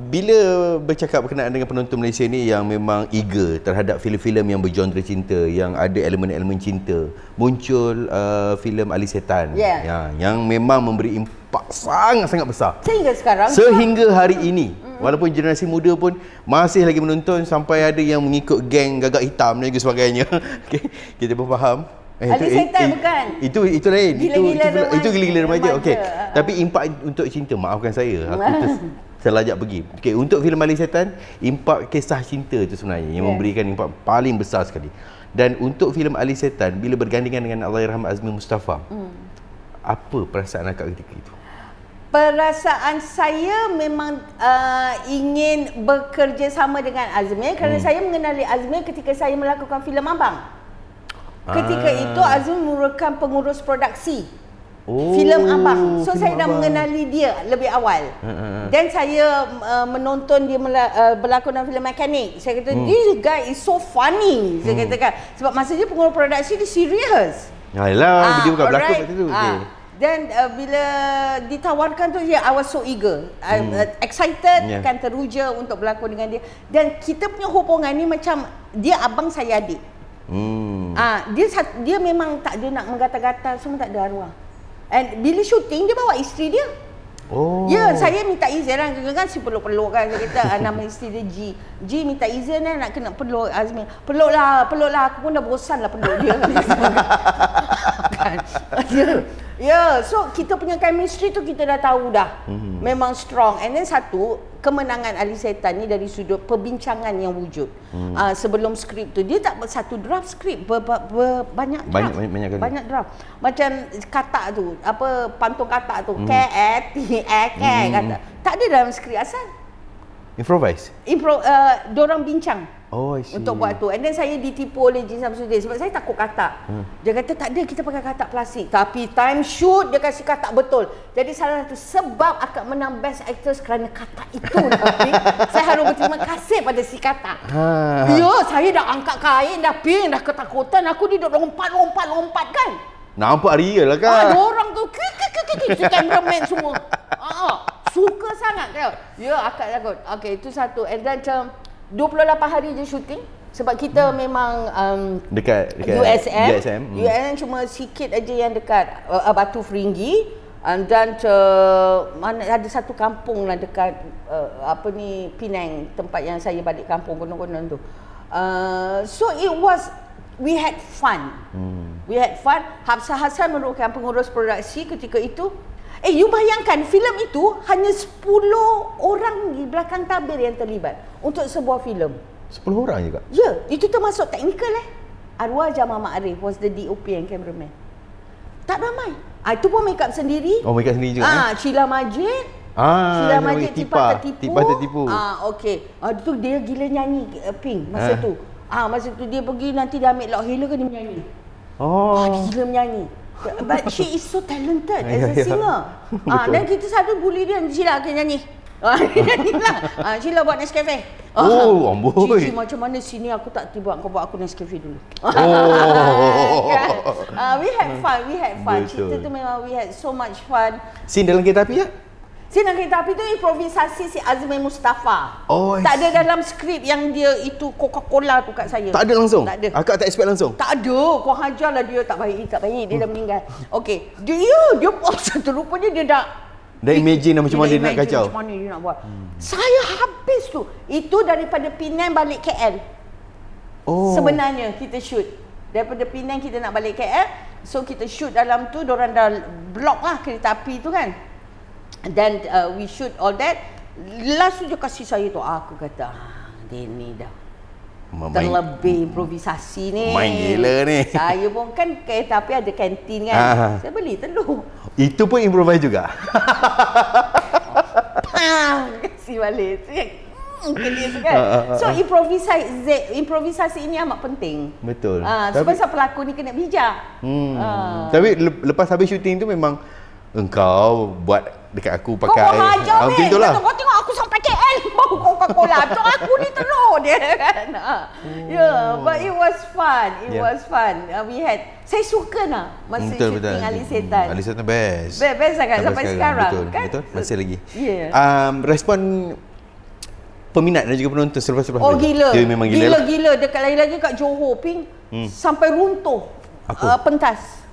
bila bercakap berkenaan dengan penonton Malaysia ni yang memang eager terhadap filem-filem yang bergenre cinta, yang ada elemen-elemen cinta, muncul filem Ali Setan yang memang memberi impak sangat-sangat besar. Sehingga hari ini, walaupun generasi muda pun masih lagi menonton, sampai ada yang mengikut geng Gagak Hitam dan juga sebagainya. Okay, kita pun faham. Ali Setan bukan? Itu lain. Itu gila-gila remaja. Okey. Tapi impak untuk cinta, maafkan saya. Aku terlajak pergi. Okey, untuk filem Ali Setan, impak kisah cinta itu sebenarnya yang memberikan impak paling besar sekali. Dan untuk filem Ali Setan, bila bergandingan dengan Allahyarham Azmi Mustafa, apa perasaan akak ketika itu? Perasaan saya memang ingin bekerja sama dengan Azmi, kerana saya mengenali Azmi ketika saya melakukan filem Abang. Ketika itu Azmi merupakan pengurus produksi filem Abang. So saya dah mengenali dia lebih awal. Dan saya menonton dia berlakon dalam filem Mekanik. Saya kata, this guy is so funny. Saya katakan, sebab masa dia pengurus produksi, dia serius. Yalah, dia bukan berlakon kat situ. Dan bila ditawarkan tu, I was so eager, excited, kan, teruja untuk berlakon dengan dia. Dan kita punya hubungan ni macam dia abang, saya adik. Dia memang tak ada nak menggata-gata, semua tak ada arwah. And bila syuting, dia bawa isteri dia. Saya minta izin lah, kan si peluk-peluk kan. Saya kata, nama isteri dia G minta izin lah nak kena peluk Azmi. Peluk lah, aku pun dah bosan lah peluk dia. Kan? So kita punya chemistry tu kita dah tahu dah. Memang strong. And then satu, kemenangan Ali Setan ni dari sudut perbincangan yang wujud. Sebelum skrip tu, dia tak satu draft skrip, banyak draft. Banyak draft. Macam katak tu, pantun katak tu, kata. Tak ada dalam skrip asal. Improvise? Dorang bincang. I see. Untuk buat tu. And then saya ditipu oleh Jin Samsudin sebab saya takut katak. Dia kata tak ada, kita pakai katak plastik. Tapi time shoot dia kasih katak betul. Jadi salah satu sebab akak menang Best Actress kerana katak itu. Saya harus berterima kasih pada si katak. Saya dah angkat kain, dah ping, dah ketakutan. Aku duduk lompat kan. Nampak real lah kan. Orang tu si cameraman semua. Suka sangat kan. Akak takut. Okey, itu satu. And then 28 hari je syuting sebab kita memang dekat USM cuma sikit aja yang dekat Batu Feringgi, dan mana ada satu kampung lah dekat Penang, tempat yang saya balik kampung konon-konon tu. So we had fun. Hafsah Hassan merupakan pengurus produksi ketika itu. You bayangkan filem itu hanya 10 orang di belakang tabir yang terlibat untuk sebuah filem. 10 orang juga? Ya, itu termasuk teknikal Arwah Jamal Ma'arif was the DOP and cameraman. Tak ramai. Itu pun make up sendiri. Make up sendiri juga. Sheila Majid. Sheila Majid Tipa Tertipu. Okey. Tu dia gila nyanyi Pink masa tu. Masa tu dia pergi, nanti dia ambil Lock Hela kan dia menyanyi. Dia gila menyanyi. But she is so talented as a singer. Dan kita selalu bully dia, Sheila nyanyi. Sheila buat Nescafe. Amboi. Cici macam mana sini aku tak tiba, kau buat aku Nescafe dulu. We had fun. Cerita tu memang we had so much fun. Scene dalam kereta api ya? Scene dalam kereta api tu improvisasi si Azmi Mustafa. Tak ada dalam skrip yang dia itu Coca-Cola tu kat saya. Tak ada langsung? Tak ada. Akak tak expect langsung? Tak ada. Kau hajarlah dia, tak baik, dia dah meninggal. Okey. Dia rupanya dia dah imagine macam mana dia nak kacau. Macam mana dia nak buat. Saya habis tu. Itu daripada Penang balik KL. Sebenarnya kita shoot. Daripada Penang kita nak balik KL. So kita shoot dalam tu, diorang dah block lah kereta api tu kan. Dan we shoot all that. Last tu dia kasih saya tu. Aku kata, dia ni dah terlebih improvisasi ni. Main gila ni. Saya pun kan kereta api ada kantin kan. Saya beli telur. Itu pun improvise juga? Kasih balik. Kan? So improvisasi ini amat penting. Betul. Sebab pelakon ni kena bijak. Tapi lepas habis syuting tu memang engkau buat dekat aku pakai macam itulah. Kau tengok aku sampai KL bau Coca-Cola. Tu aku ni telur dia kan. But it was fun. It was fun. Saya suka masa shooting Ali Setan. Ali Setan best. Best sangat sampai sekarang. Betul, Kan? betul. Masih lagi. Respon peminat dan juga penonton selepas Oh gila. Dia memang gila. Gila. Dekat lagi-lagi kat Johor Ping sampai runtuh pentas.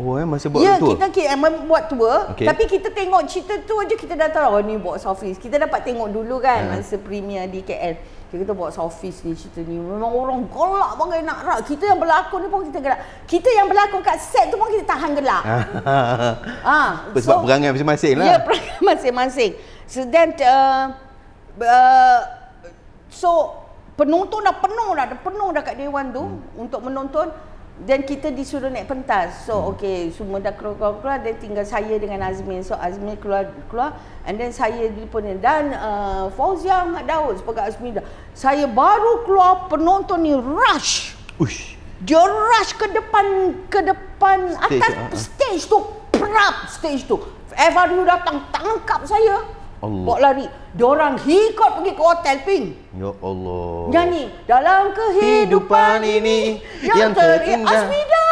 Masa buat tour? Kita buat tour, tapi kita tengok cerita tu aja kita dah tahu ni box office. Kita dapat tengok dulu kan masa premier di KL. Kita box office ni cerita ni memang orang gelak bangai nak rak. Kita yang berlakon ni pun kita gelak. Kita yang berlakon kat set tu pun kita tahan gelak. Sebab perangai masing-masing lah. Ya, perangai masing-masing. So then so penonton dah penuh dah kat Dewan tu untuk menonton. Dan kita disuruh naik pentas. So semua dah keluar dan tinggal saya dengan Azmin. So Azmin keluar and then saya pun dan Fauzia Ahmad Daud sebagai Azmida. Saya baru keluar, penonton ni rush. Dia rush ke depan atas stage tu. Stage tu. Every datang tangkap saya. Bawa lari. Diorang hikot pergi ke hotel Ping. Ya Allah. Nyanyi dalam kehidupan ini yang terindah. Azmida.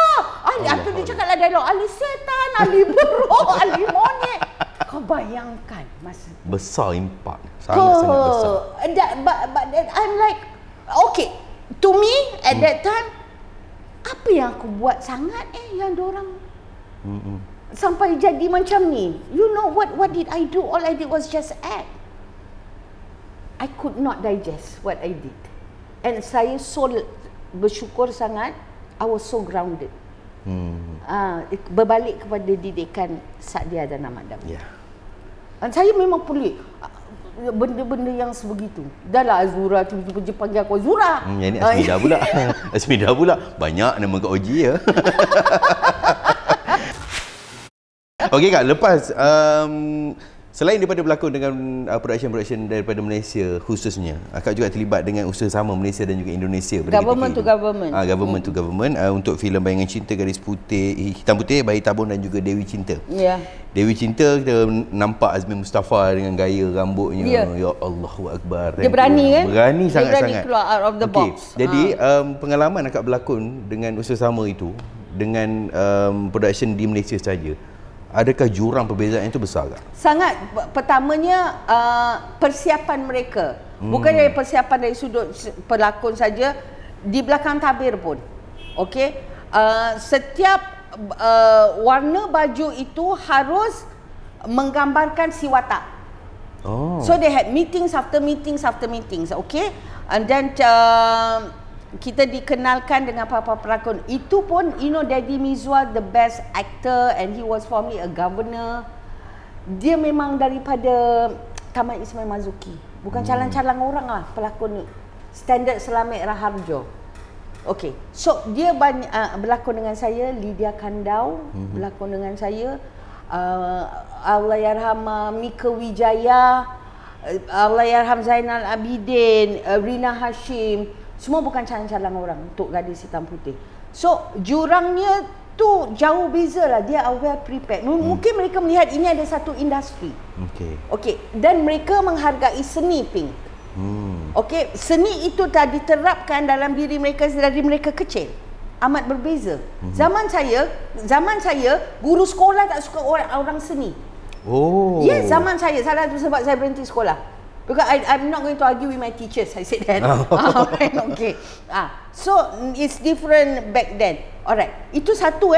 Tu dia cakap lah dialog Ali Setan, Ali Buruk, Ali Monyet. Kau bayangkan masa besar impak. Sangat-sangat besar. But I'm like to me at that time apa yang aku buat sangat yang diorang sampai jadi macam ni. You know what did I do? All I did was just act. I could not digest what I did. And saya so bersyukur sangat. I was so grounded. Berbalik kepada didikan Sadia dan Ahmad Daud. Dan saya memang pelik benda-benda yang sebegitu. Dah lah Azura tiba-tiba panggil aku Azura. Yang ni Azmida pula. Azmida pula. Banyak nama Kak Oji ya. Okey Kak, lepas selain daripada berlakon dengan production daripada Malaysia khususnya, Kak juga terlibat dengan usaha sama Malaysia dan juga Indonesia. Government to government. Government to government untuk filem Bayangan Cinta, Garis Putih, Hitam Putih, Bayi Tabung dan juga Dewi Cinta. Dewi Cinta kita nampak Azmi Mustafa dengan gaya rambutnya. Ya Allahu Akbar. Dia berani kan? Berani sangat-sangat. Dia berani keluar out of the box. Jadi pengalaman Kak berlakon dengan usaha sama itu dengan production di Malaysia saja. Adakah jurang perbezaan itu besar tak? Sangat. Pertamanya persiapan mereka. Bukan dari persiapan dari sudut pelakon saja, di belakang tabir pun. Setiap warna baju itu harus menggambarkan si watak. So they had meetings after meetings. And then kita dikenalkan dengan apa-apa pelakon. Itu pun, Daddy Mizwar the best actor and he was formerly a governor. Dia memang daripada Taman Ismail Marzuki. Bukan calang-calang orang lah pelakon ni. Standard Selamat Raharjo. So dia banyak berlakon dengan saya. Lydia Kandau berlakon dengan saya. Allahyarham Mika Wijaya, Allahyarham Zainal Abidin, Rina Hashim. Semua bukan calang-calang orang untuk Gadis Hitam Putih. So jurangnya tu jauh beza lah. Dia are well prepared. Mungkin mereka melihat ini ada satu industri. Dan mereka menghargai seni Pink. Seni itu dah diterapkan dalam diri mereka dari mereka kecil. Amat berbeza. Zaman saya guru sekolah tak suka orang seni. Zaman saya. Salah tu sebab saya berhenti sekolah. Because I'm not going to argue with my teachers. I said that. So it's different back then. Alright. Itu satu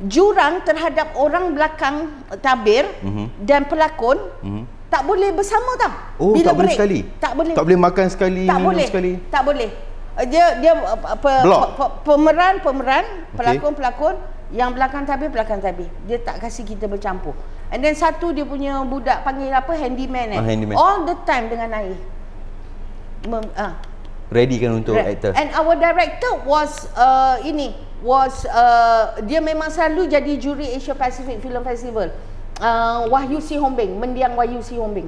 jurang terhadap orang belakang tabir dan pelakon tak boleh bersama tau. Bila tak boleh sekali. Tak boleh makan sekali, minum sekali. Tak boleh. Dia pemeran pelakon yang belakang tabir. Dia tak kasih kita bercampur. And then satu dia punya budak panggil apa, handyman handyman. All the time dengan air. Ready kan untuk actor. And our director was dia memang selalu jadi juri Asia Pacific Film Festival. Wahyu Sihombing, mendiang Wahyu Sihombing.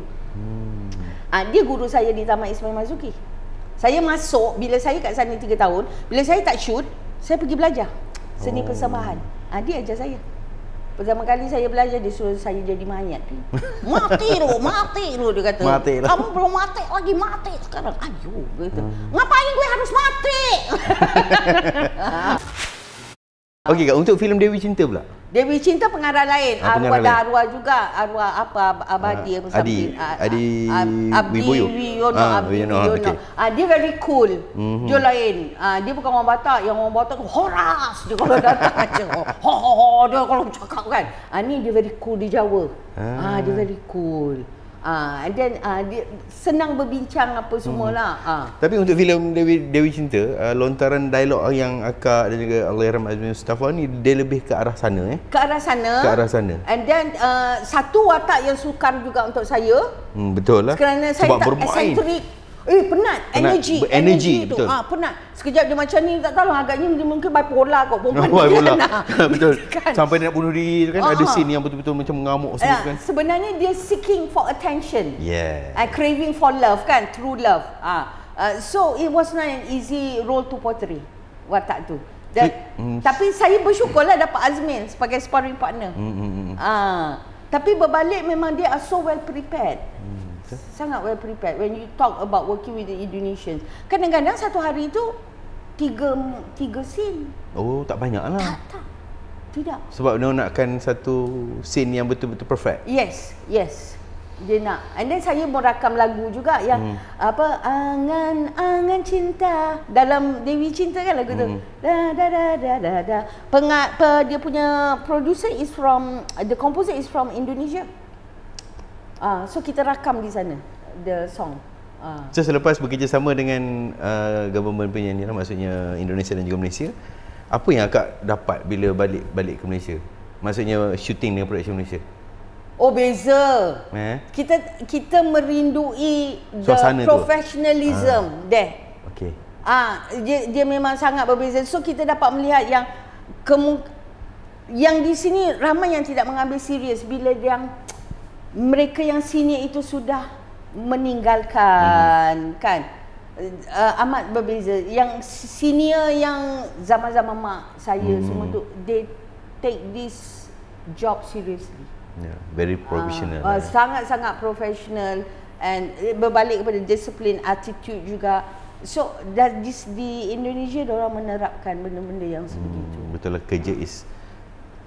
Dia guru saya di Taman Ismail Marzuki. Saya masuk bila saya kat sana 3 tahun, bila saya tak shoot, saya pergi belajar seni persembahan. Dia ajar saya. Pertama kali saya belajar, dia suruh saya jadi mayat. Mati lu, dia kata. Mati lu. Kamu belum mati lagi, mati sekarang. Ayo, dia kata. Ngapain gue harus mati? Okey Kak, untuk filem Dewi Cinta pula? Dewi Cinta pengarah lain. Arwah dah arwah juga. Arwah apa? Abadi apa something. Adi Wiono. Okay. Dia very cool. Dia lain. Dia bukan orang Batak. Yang orang Batak tu horas. Dia kalau datang macam dia kalau cakap kan. Ni dia very cool di Jawa. Dia very cool. And then dia senang berbincang apa semualah. Tapi untuk filem Dewi Cinta, lontaran dialog yang akak dan juga Allahyarham Azmi Mustafa ni dia lebih ke arah sana Ke arah sana. And then satu watak yang sukar juga untuk saya. Betul lah. Kerana saya tak eccentric. Penat. Energy tu. Betul. Penat. Sekejap dia macam ni, tak tahu agaknya dia mungkin bipolar kot. Bipolar. Betul. Kan? Sampai dia nak bunuh diri tu kan, ada scene yang betul-betul macam mengamuk semua kan. Sebenarnya dia seeking for attention. Yeah. Craving for love kan, true love. So it was not an easy role to portray watak tu. Tapi saya bersyukurlah dapat Azmin sebagai sparring partner. Tapi berbalik memang dia are so well prepared. Sangat well prepared when you talk about working with the Indonesians. Kadang-kadang satu hari tu tiga scene. Oh, tak banyak lah. Tak. Tidak. Sebab dia nakkan satu scene yang betul-betul perfect. Yes. Dia nak. And then saya merakam lagu juga yang angan-angan cinta. Dalam Dewi Cinta kan lagu tu. Dia punya producer is from, the composer is from Indonesia. So kita rakam di sana the song. So selepas bekerjasama dengan government penyanyi lah, maksudnya Indonesia dan juga Malaysia, apa yang akak dapat bila balik ke Malaysia? Maksudnya shooting dengan production Malaysia. Oh, beza. Kita merindui the professionalism there. Okay. Dia memang sangat berbeza. So kita dapat melihat yang di sini ramai yang tidak mengambil serius bila mereka yang senior itu sudah meninggalkan kan. Amat berbeza. Yang senior yang zaman-zaman mak saya semua tu, they take this job seriously. Very professional. Sangat-sangat professional, and berbalik kepada disiplin, attitude juga. So di Indonesia diorang menerapkan benda-benda yang sebegitu. Betul lah, kerja is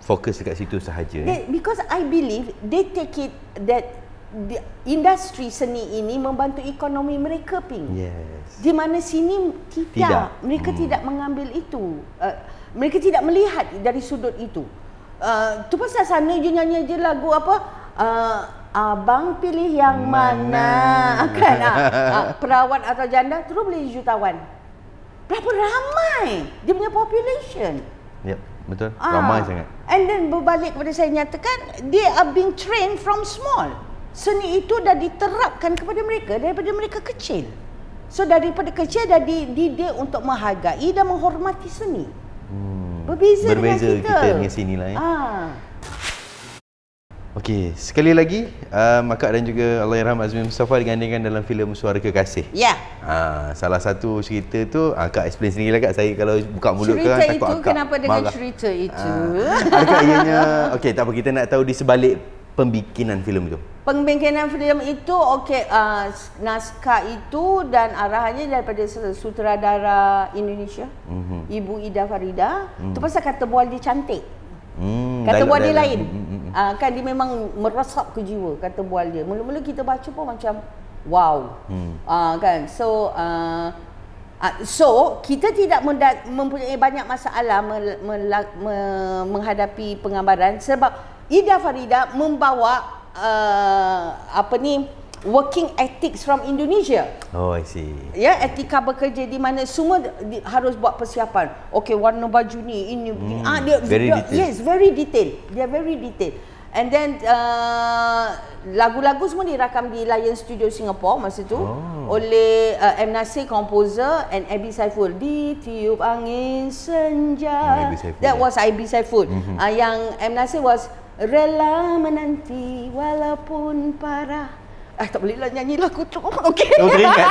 fokus dekat situ sahaja. Because I believe they take it that the industri seni ini membantu ekonomi mereka, Ping. Yes. Di mana sini tidak. Mereka tidak mengambil itu. Mereka tidak melihat dari sudut itu. Tu pasal sana je nyanyi je lagu apa? Abang pilih yang mana? Kan? Perawat atau janda terus boleh jutawan. Berapa ramai dia punya population. Yep, betul. Ramai sangat. And then berbalik kepada saya nyatakan, they are being trained from small. Seni itu dah diterapkan kepada mereka daripada mereka kecil. So daripada kecil dah dididik untuk menghargai dan menghormati seni. Berbeza dengan kita dengan sini lah. Okey, sekali lagi Akak dan juga Allahyarham Azmi Mustafa digandingkan dalam filem Suara Kekasih. Ya. Salah satu cerita tu Akak explain sendiri lah Kak. Saya kalau buka mulut cerita kan takut itu, Akak kenapa dengan marah. cerita itu? Adakah ianya okey, tak apa, kita nak tahu di sebalik pembikinan filem itu. Pembikinan filem itu naskah itu dan arahannya daripada sutradara Indonesia, Ibu Ida Farida. Tu pasal kata bual dia cantik. Kata bual dia lain. Kan dia memang meresap ke jiwa kata bual dia. Mula-mula kita baca pun macam wow. Kan. So kita tidak mempunyai banyak masalah menghadapi penggambaran sebab Ida Farida membawa working ethics from Indonesia. Oh, I see. Ya, etika bekerja di mana semua harus buat persiapan. Okey, warna baju ni, ini. Very detail. Yes, very detail. They are very detail. And then lagu-lagu semua dirakam di Lion Studio Singapore masa tu oleh M. Nasir composer and Abi Saiful. Ditiup angin senja. That was Abi Saiful. Yang M. Nasir was rela menanti walaupun parah. Tak boleh lah nyanyi lagu tu. Okey. Teringat.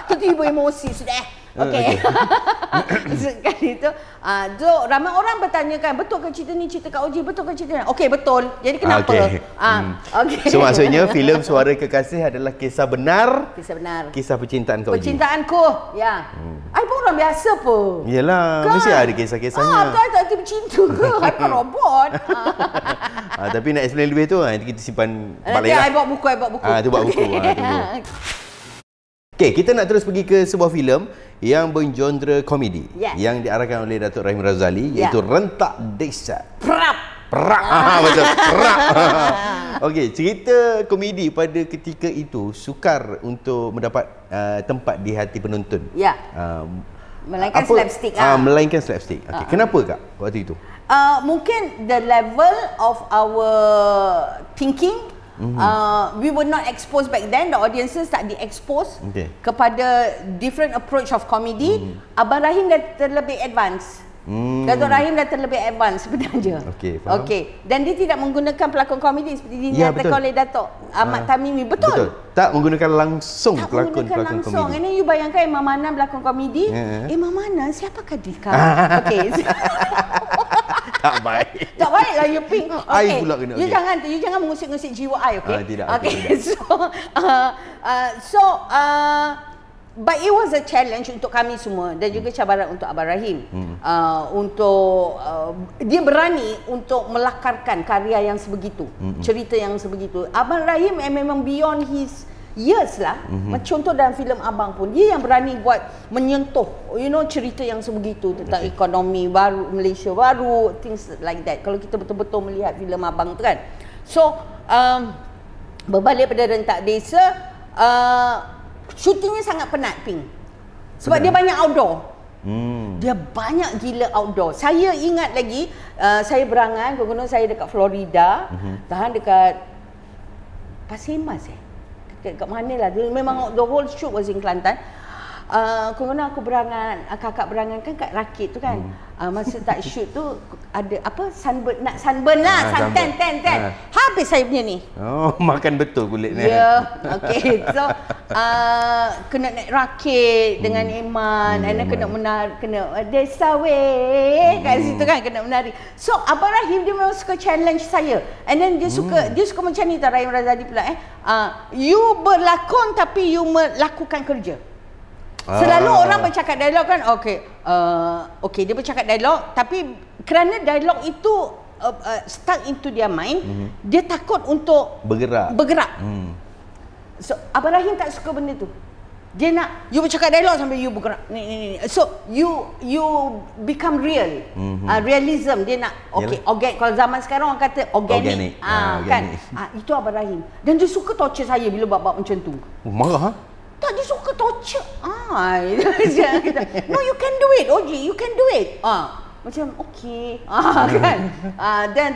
Tiba-tiba emosi sudah. Okey. Sekali itu, so ramai orang bertanyakan, betul ke cerita ni cerita Kak Oji? Betul ke cerita ni? Okey, betul. Jadi kenapa? Okay. So maksudnya filem Suara Kekasih adalah kisah benar. Kisah benar. Kisah percintaan Kak Oji. Percintaanku, ya. I pun orang biasa pun. Yelah, kan? Mesti ada kisah-kisahnya. Betul, tak bercinta ke? I pun robot. Tapi nak explain lebih tu, nanti kita simpan tempat lain lah. I bawa buku. Tu buat buku. Okay, kita nak terus pergi ke sebuah filem yang bergenre komedi, yang diarahkan oleh Datuk Rahim Razali, iaitu Rentak Desa. Perak. Betul. Perak. Okey, cerita komedi pada ketika itu sukar untuk mendapat tempat di hati penonton. Ya. Melainkan slapstick. Melainkan slapstick. Okey, kenapa Kak waktu itu? Mungkin the level of our thinking, we were not exposed back then. The audiences tak di-expose kepada different approach of comedy. Abang Rahim dah terlebih advance. Datuk Rahim dah terlebih advance sebenarnya. Okey. Dan dia tidak menggunakan pelakon komedi seperti dinyatakan oleh Datuk Ahmad Tamimi. Betul. Tak menggunakan langsung pelakon komedi. Ini you bayangkan Imam Manan berlakon komedi. Imam Manan, siapakah dia? Okey. Tak baik. Tak baiklah you pink. Okay. Pula kena. You jangan mengusik-ngusik jiwa I, okey? Tidak. Okey. But it was a challenge untuk kami semua dan juga cabaran untuk Abang Rahim. Untuk dia berani untuk melakarkan karya yang sebegitu, cerita yang sebegitu. Abang Rahim memang beyond his years lah. Contoh dalam filem Abang pun dia yang berani buat menyentuh cerita yang sebegitu tentang ekonomi baru Malaysia baru, things like that. Kalau kita betul-betul melihat filem Abang tu kan. So berbalik pada Rentak Desa, syutingnya sangat penat, Ping. Sebab dia banyak outdoor. Dia banyak gila outdoor. Saya ingat lagi, saya berangan, kemudian saya dekat Florida, tahan dekat Pasir Mas dekat mana lah. Memang the whole shoot was in Kelantan. Kemudian aku berangan, kakak berangan kan kat rakit tu kan. Masa tak shoot tu ada apa, sunburn lah, tan. Habis saya punya ni. Makan betul kulit ni. Ya, okey. So kena naik rakit dengan Iman, and then kena menari, kena desa weh kat situ kan, kena menari. So Abang Rahim dia memang suka challenge saya. And then dia suka macam ni tak, Rahim Razali pula you berlakon tapi you melakukan kerja. Selalu orang bercakap dialog kan, okey dia bercakap dialog, tapi kerana dialog itu stuck into their mind, dia takut untuk bergerak. So Abang Rahim tak suka benda tu. Dia nak you bercakap dialog sambil you bergerak. Ni. So you become real. Realism dia nak. Okey, kalau zaman sekarang orang kata organic. Kan. Itu Abang Rahim. Dan dia suka torture saya bila bab-bab macam tu. Marah Tak, dia suka torture. No, you can do it, Oji. You can do it. Macam okey. Kan. Dan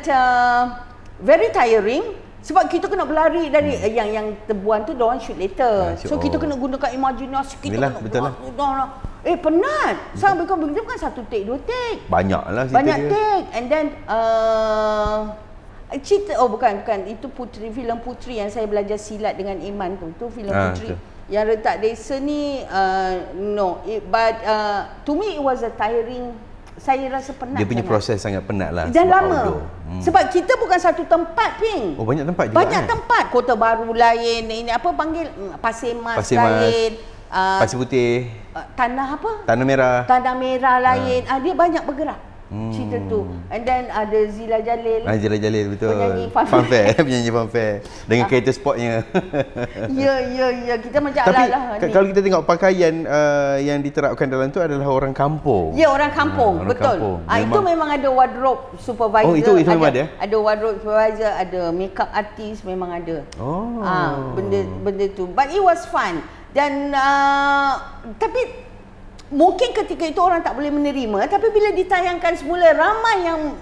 very tiring. Sebab kita kena berlari dari yang terbuan tu, diorang shoot later. So kita kena gunakan imajinasi kita. Yelah, betul lah. Penat. Sampai bukan 1 take, 2 take. Banyak lah cerita Banyak dia. take. And then cerita, bukan. Itu filem Putri yang saya belajar silat dengan Iman tu. Tu filem Putri. Betul. Yang Rentak Desa ni but to me it was a tiring. Saya rasa penat. Dia punya proses sangat penat lah. Dan lama. Sebab kita bukan satu tempat, Ping. Banyak tempat juga. Banyak tempat. Kota Baru lain, ini apa panggil, Pasir Mas lain. Pasir Putih. Tanah apa? Tanah Merah. Tanah Merah lain. Dia banyak bergerak. Cerita tu. And then ada Zila Jalil. Zila Jalil, betul. Penyanyi fanfare dengan kereta sportnya. Ya, kita macam tapi kalau kita tengok pakaian yang diterapkan dalam tu adalah orang kampung. Ya, orang kampung, betul. Itu memang ada wardrobe supervisor. Itu memang ada. Ada wardrobe supervisor, ada makeup artist, memang ada. Benda tu. But it was fun. Dan tapi mungkin ketika itu orang tak boleh menerima, tapi bila ditayangkan semula, ramai yang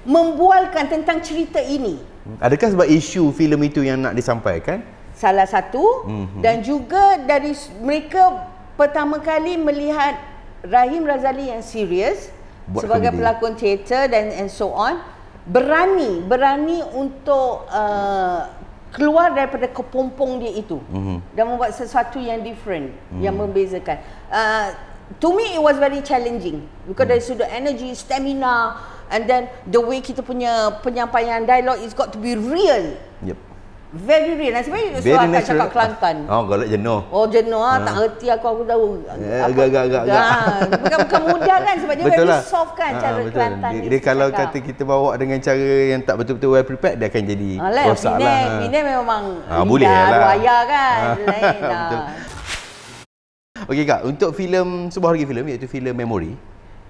membualkan tentang cerita ini. Adakah sebab isu filem itu yang nak disampaikan? Salah satu. Dan juga dari mereka pertama kali melihat Rahim Razali yang serius sebagai pelakon teater dan and so on, berani untuk keluar daripada kepompong dia itu dan membuat sesuatu yang different, yang membezakan. To me it was very challenging because dari sudut energy, stamina, and then the way kita punya penyampaian dialog is got to be real. Very real. Sebenarnya suara akan cakap Kelantan. Kalau jenuh. Jenuh tak erti aku tahu. Agak-agak. Bukan mudah kan sebab dia very soft kan cara Kelantan. Dia kalau kata kita bawa dengan cara yang tak betul-betul well prepared, dia akan jadi rosak lah. Penang memang boleh lah. Luaya kan. Lain lah. Okey Kak, untuk filem, sebuah lagi filem iaitu filem Memory.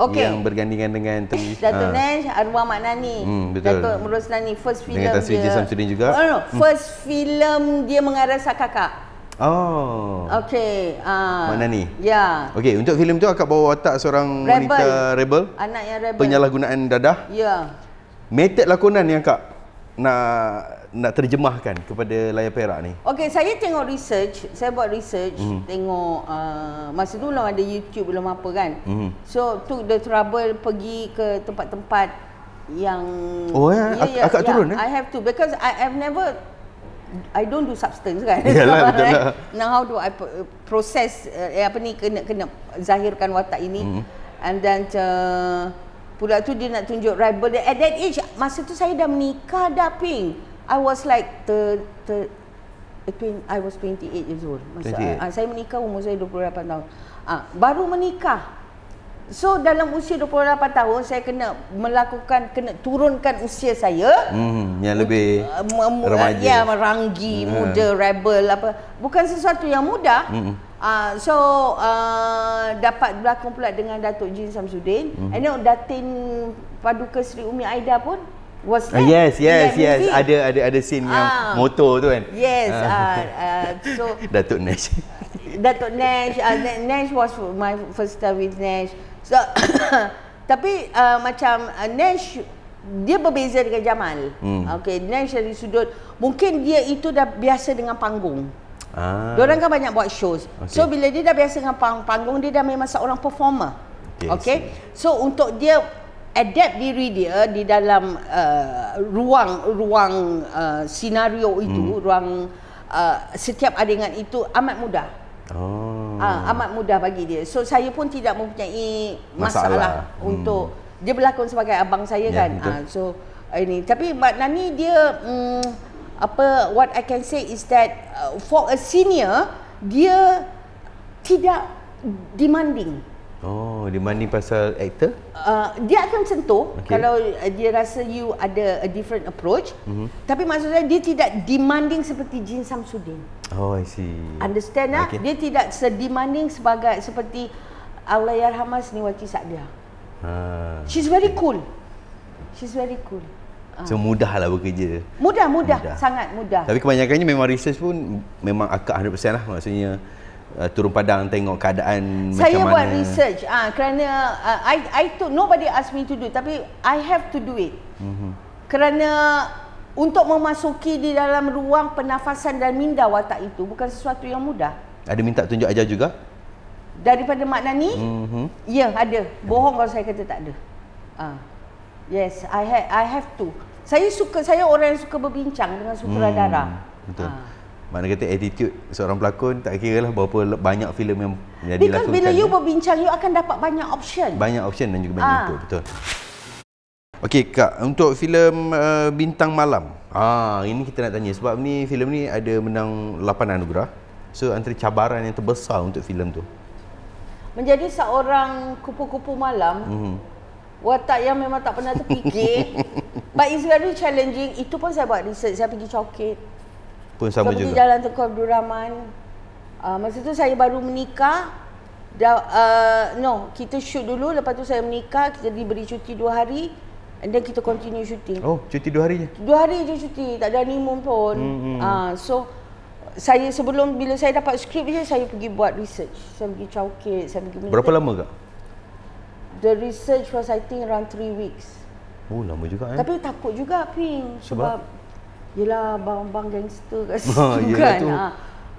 Yang bergandingan dengan Datuk Nash, Arwah Mak Nani. Betul. Datuk Merus Nani, first filem dengan Tasri dia. Samsudin juga. First filem dia mengarah Sang Kakak. Mak Nani. Ya. Okey, untuk filem tu akak bawa watak seorang wanita rebel. Anak yang rebel. Penyalahgunaan dadah. Ya. Metod lakonan yang Kak nak terjemahkan kepada layar perak ni. Okey, saya tengok research, saya buat research, tengok masa tu belum ada YouTube, belum apa kan. So took the trouble pergi ke tempat-tempat yang akak turun I have to because I don't do substance kan. Yalah, betul lah. Now how do I process kena zahirkan watak ini. And then pula tu dia nak tunjuk rebel. At that age, masa tu saya dah menikah dah, Ping. I was like I was 28 years old. Saya menikah umur saya 28 tahun. Baru menikah. So dalam usia 28 tahun saya kena turunkan usia saya yang lebih remaja. Ya, meranggi, muda, rebel apa. Bukan sesuatu yang mudah. Dapat berlakon pula dengan Datuk Jin Samsudin. And then Datin Paduka Sri Umi Aida pun was there. Yes. Ada scene yang motor tu kan. Yes. So Datuk Nash. Nash was my first time with Nash. So tapi macam Nash dia berbeza dengan Jamal. Okay, Nash dari sudut mungkin dia itu dah biasa dengan panggung. Diorang kan banyak buat shows. So bila dia dah biasa dengan panggung, dia dah memang seorang performer. Okay. So untuk dia adapt diri dia di dalam ruang senario itu, ruang setiap adegan itu amat mudah. Amat mudah bagi dia. So saya pun tidak mempunyai masalah untuk dia berlakon sebagai abang saya kan. So ini tapi Mak Nani dia what I can say is that for a senior dia tidak demanding. Demanding pasal aktor? Dia akan sentuh kalau dia rasa you ada a different approach. Tapi maksud saya dia tidak demanding seperti Jin Samsudin. I see. Understand tak? Dia tidak sedemanding seperti Allahyarhamah Sniwati Saadia. She's very cool. So mudah lah bekerja. Mudah, sangat mudah. Tapi kebanyakannya memang research pun memang akak 100% lah. Maksudnya turun padang tengok keadaan saya macam mana. Saya buat research kerana nobody asked me to do, tapi I have to do it. Kerana untuk memasuki di dalam ruang pernafasan dan minda watak itu bukan sesuatu yang mudah. Ada minta tunjuk ajar juga? Daripada Mak Nani? Ya, ada. Bohong kalau saya kata tak ada. Yes, I have to. Saya orang yang suka berbincang dengan sutradara. Betul. Mana kata attitude seorang pelakon tak kira lah berapa banyak filem yang dilakonkan. Because bila you berbincang, you akan dapat banyak option. Banyak option dan juga banyak input, betul. Okey Kak, untuk filem Bintang Malam. Ini kita nak tanya sebab ni filem ni ada menang 8 anugerah. So antara cabaran yang terbesar untuk filem tu? Menjadi seorang kupu-kupu malam. Watak yang memang tak pernah terfikir. But it's very challenging. Itu pun saya buat research, saya pergi coket. Pun sama juga. Pergi Jalan Tengku Abdul Rahman. Masa tu saya baru menikah. Kita shoot dulu, lepas tu saya menikah, kita diberi cuti 2 hari. And then kita continue shooting. Cuti 2 hari je? 2 hari je cuti, tak ada honeymoon pun. So saya bila saya dapat skrip je, saya pergi buat research. Saya pergi coket, saya pergi menikah. Berapa lama Kak? The research was I think around 3 weeks. Lama juga Tapi takut juga Ping. Sebab yelah bang-bang gangster kat situ kan.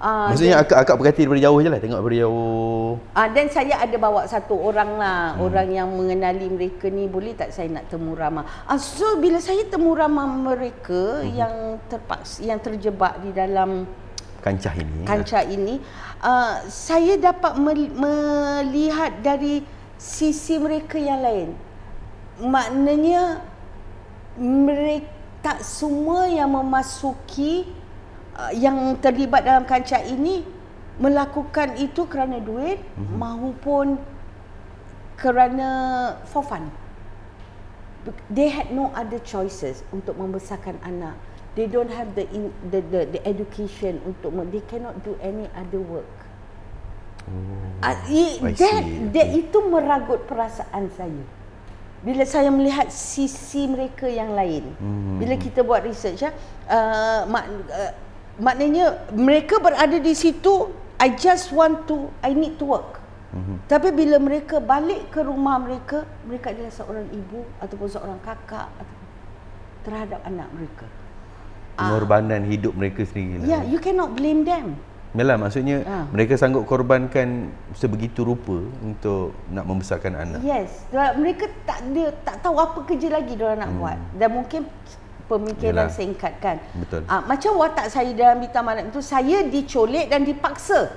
Maksudnya akak berkati daripada jauh je lah, tengok daripada jauh. Dan saya ada bawa satu orang lah, orang yang mengenali mereka ni, boleh tak saya nak temu ramah. So bila saya temu ramah mereka yang terpaksa, yang terjebak di dalam kancah ini, saya dapat melihat dari sisi mereka yang lain. Maknanya mereka tak semua yang memasuki yang terlibat dalam kancah ini melakukan itu kerana duit maupun kerana for fun. They had no other choices untuk membesarkan anak. They don't have the education untuk they cannot do any other work. Itu meragut perasaan saya bila saya melihat sisi mereka yang lain. Bila kita buat research, maknanya mereka berada di situ, I need to work. Tapi bila mereka balik ke rumah mereka, mereka adalah seorang ibu ataupun seorang kakak terhadap anak mereka. Pengorbanan hidup mereka sendiri lah. You cannot blame them. Yalah, maksudnya mereka sanggup korbankan sebegitu rupa untuk nak membesarkan anak. Yes, mereka tak tahu apa kerja lagi diorang nak buat. Dan mungkin pemikiran singkat kan. Betul. Macam watak saya dalam Bintang Malam itu, saya dicolek dan dipaksa.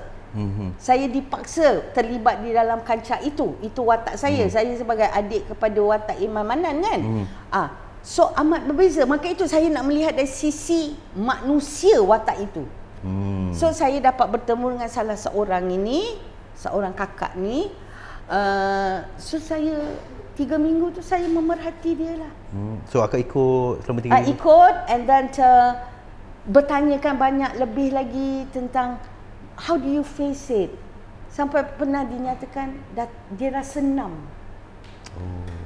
Saya dipaksa terlibat di dalam kancah itu. Itu watak saya. Saya sebagai adik kepada watak Imam Manan kan. So amat berbeza. Maka itu saya nak melihat dari sisi manusia watak itu. So saya dapat bertemu dengan salah seorang ini, seorang kakak ni. So saya 3 minggu tu saya memerhati dia lah. So akak ikut selama 3 minggu? Ikut and then bertanyakan banyak lebih lagi tentang how do you face it. Sampai pernah dinyatakan dia rasa numb.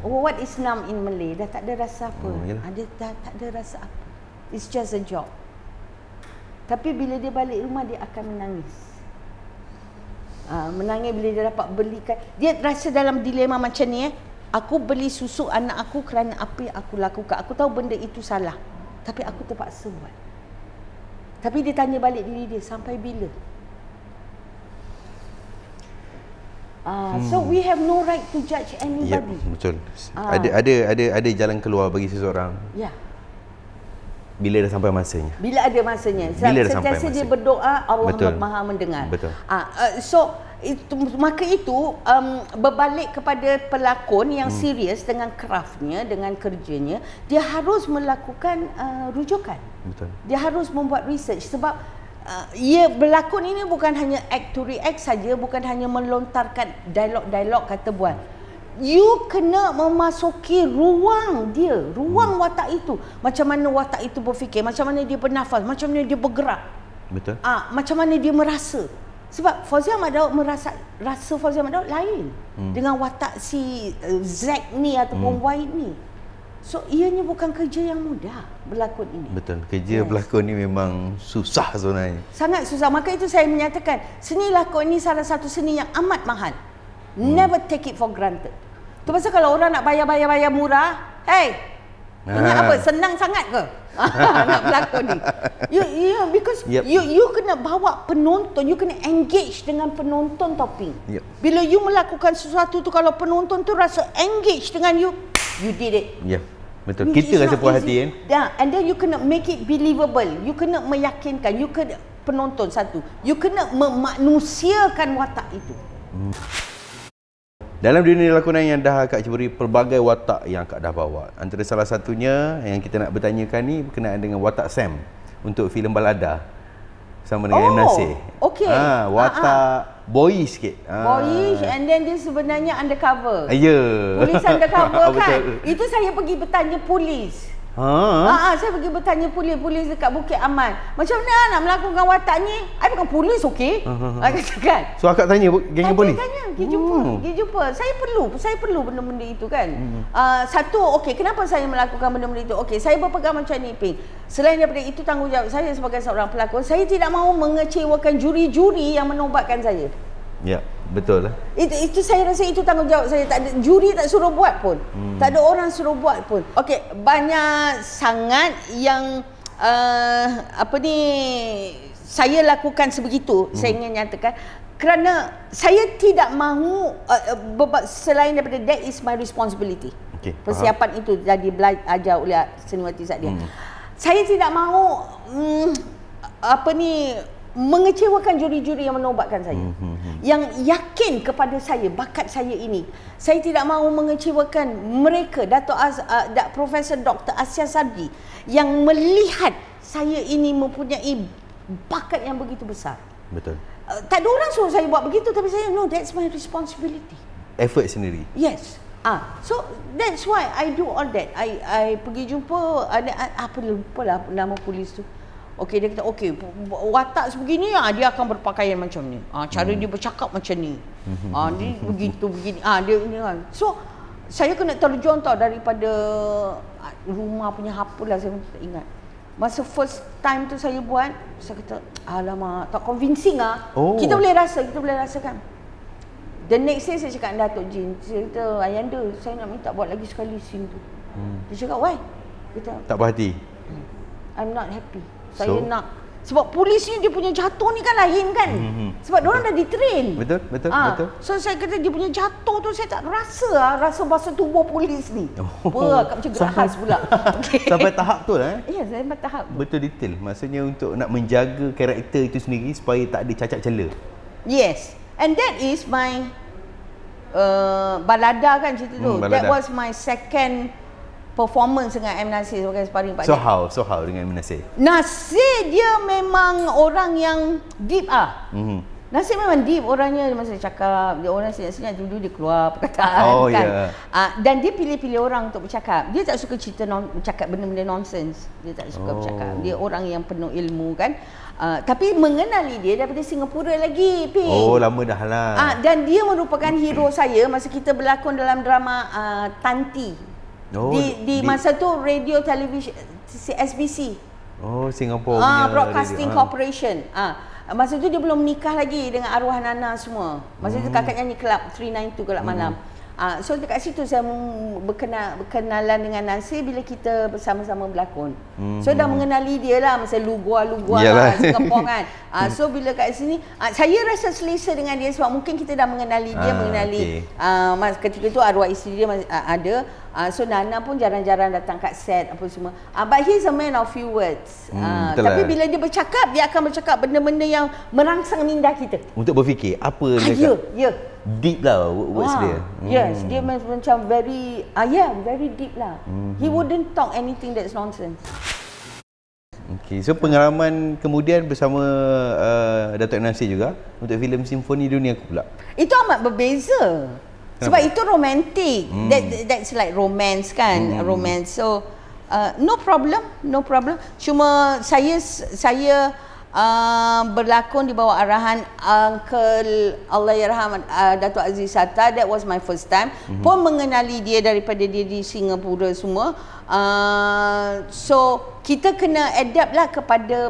What is numb in Malay? Dah tak ada rasa apa. Dia dah tak ada rasa apa. It's just a job. Tapi bila dia balik rumah, dia akan menangis. Menangis bila dia dapat belikan. Dia rasa dalam dilema macam ni. Aku beli susu anak aku kerana apa yang aku lakukan. Aku tahu benda itu salah, tapi aku terpaksa buat. Tapi dia tanya balik diri dia, sampai bila? So we have no right to judge anybody. Betul. Ada jalan keluar bagi seseorang. Bila dah sampai masanya. Bila ada masanya. Sentiasa dia berdoa, Allah Maha mendengar. Betul. Maka itu berbalik kepada pelakon yang serius dengan craftnya, dengan kerjanya, dia harus melakukan rujukan. Betul. Dia harus membuat research sebab berlakon ini bukan hanya act to react saja, bukan hanya melontarkan dialog-dialog kata buat. You kena memasuki ruang dia, ruang watak itu. Macam mana watak itu berfikir, macam mana dia bernafas, macam mana dia bergerak. Betul. Macam mana dia merasa. Sebab Fauzi Ahmad Daud rasa Fauzi Ahmad Daud lain dengan watak si Zack ni ataupun Wahid ni. So ianya bukan kerja yang mudah berlakon ini. Betul. Kerja berlakon ni memang susah sebenarnya. Sangat susah. Maka itu saya menyatakan seni lakon ini salah satu seni yang amat mahal. Never take it for granted. Tu pasal kalau orang nak bayar murah, ingat apa? Senang sangat ke? Nak berlakon ni. Because you kena bawa penonton, you kena engage dengan penonton topping. Bila you melakukan sesuatu tu, kalau penonton tu rasa engage dengan you did it. Betul. Kita rasa puas hati kan. And then you kena make it believable. You kena meyakinkan, you kena penonton satu. You kena memanusiakan watak itu. Dalam dunia lakonan yang dah akak ceburi, pelbagai watak yang akak dah bawa. Antara salah satunya yang kita nak bertanyakan ni berkenaan dengan watak Sam untuk filem Balada sama dengan M. Nasir. Watak boyish sikit. Boyish, and then dia sebenarnya undercover. Polis undercover kan. Itu saya pergi bertanya polis. Saya pergi bertanya polis dekat Bukit Aman. Macam mana nak melakukan watak ni? I bukan polis, okey? Katakan. So akak tanya geng polis? Tanya, pergi jumpa. Saya perlu benda-benda itu kan. Satu, okey, kenapa saya melakukan benda-benda itu? Okey, saya berpegang macam ni, Ping. Selain daripada itu tanggungjawab saya sebagai seorang pelakon, saya tidak mahu mengecewakan juri-juri yang menobatkan saya. Ya, betul lah. Itu saya rasa itu tanggungjawab saya. Tak ada juri, tak suruh buat pun. Tak ada orang suruh buat pun. Okey, banyak sangat yang saya lakukan sebegitu, saya ingin nyatakan kerana saya tidak mahu selain daripada that is my responsibility. Persiapan itu jadi belajar oleh Seniwati Sadia. Saya tidak mahu mengecewakan juri-juri yang menobatkan saya, yang yakin kepada saya bakat saya ini. Saya tidak mahu mengecewakan mereka, Profesor Dr. Asya Sadri, yang melihat saya ini mempunyai bakat yang begitu besar. Betul. Tak ada orang suruh saya buat begitu, tapi saya no, that's my responsibility. Effort sendiri. Yes. So that's why I do all that. I pergi jumpa lupa lah nama polis tu. Okey, dia kata okey, watak sebegini dia akan berpakaian macam ni. Cara dia bercakap macam ni. Dia begitu begini. Dia ni kan. So saya kena terjun tau daripada rumah punya apa lah, saya tak ingat. Masa first time tu saya buat, saya kata alamak, tak convincing Kita boleh rasakan. The next day saya cakap dengan Datuk Jin, saya kata, Ayanda, saya nak minta buat lagi sekali scene tu. Dia cakap, why? Dia tak puas hati? I'm not happy. Saya nak, sebab polis ni dia punya jatuh ni kan lain kan. Sebab diorang dah di-train. Betul. So saya kata dia punya jatuh tu saya tak rasa bahasa tubuh polis ni. Kat macam gerak khas pula. Sampai tahap tu lah. Ya, sampai tahap. Betul detail. Maksudnya untuk nak menjaga karakter itu sendiri supaya tak ada cacat cela. Yes. And that is my balada kan cerita tu. That was my second performance dengan M. Nasir sebagai sparring partner. So how dengan M. Nasir? Nasir dia memang orang yang deep Nasir memang deep orangnya, masa dia cakap, dia orang senyap-senyap dulu dia keluar perkataan kan. Dan dia pilih-pilih orang untuk bercakap. Dia tak suka cerita bercakap benda-benda nonsense. Dia tak suka bercakap. Dia orang yang penuh ilmu kan. Tapi mengenali dia daripada Singapura lagi, Ping. Lama dah lah. Dan dia merupakan hero saya masa kita berlakon dalam drama Tanti. Di masa tu radio television SBC. Singapore punya Broadcasting Corporation. Masa tu dia belum menikah lagi dengan arwah Nana semua. Masa tu kakak nyanyi kelab 392 kelab malam. So dekat situ saya berkenalan dengan Nasir bila kita bersama-sama berlakon. So dah mengenali dia lah masa lugu-lugu Singapore kan. So bila kat sini saya rasa selesa dengan dia sebab mungkin kita dah mengenali dia, ketika tu arwah isteri dia ada. So Nana pun jarang-jarang datang kat set apa semua. But he's a man of few words. Tapi bila dia bercakap, dia akan bercakap benda-benda yang merangsang minda kita. Untuk berfikir apa ya. Deep lah words dia. Yes, dia macam very very deep lah. He wouldn't talk anything that's nonsense. Okay, so pengalaman kemudian bersama Datuk Nasir juga untuk filem Simfoni Dunia Aku pula. Itu amat berbeza. Sebab itu romantic. That's like romance kan, romance. So no problem. Cuma saya berlakon di bawah arahan Uncle Allahyarham Datuk Aziz Satta. That was my first time. Pun mengenali dia daripada dia di Singapura semua. So kita kena adapt lah kepada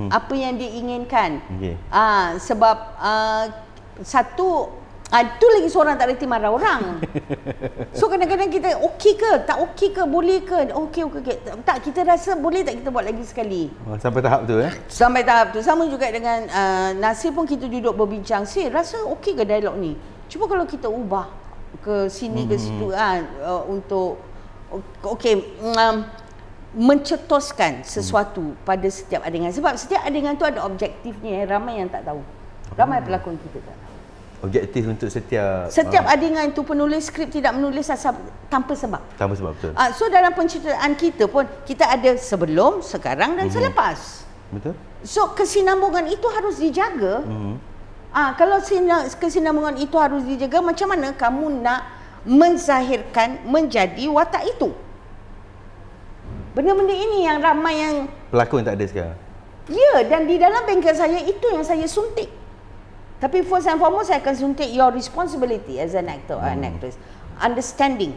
apa yang dia inginkan. Sebab tu lagi seorang tak reti marah orang. So kadang-kadang kita okey ke, tak okey ke, boleh ke, okey. Tak, kita rasa boleh tak kita buat lagi sekali. Sampai tahap tu Sampai tahap tu. Sama juga dengan Nasir pun kita duduk berbincang. Rasa okey ke dialog ni? Cuba kalau kita ubah ke sini ke situ untuk mencetuskan sesuatu pada setiap adegan. Sebab setiap adegan tu ada objektifnya. Ramai yang tak tahu. Ramai pelakon kita tak tahu. Objektif untuk setiap adegan itu penulis skrip tidak menulis tanpa sebab. Betul. So dalam penceritaan kita pun kita ada sebelum, sekarang dan selepas. Betul. So kesinambungan itu harus dijaga. Kalau kesinambungan itu harus dijaga, macam mana kamu nak menzahirkan menjadi watak itu? Benda-benda ini yang ramai yang pelakon tak ada sekarang. Ya, dan di dalam bengkel saya itu yang saya suntik. Tapi first and foremost, saya akan suntik your responsibility as an actor or an actress. Understanding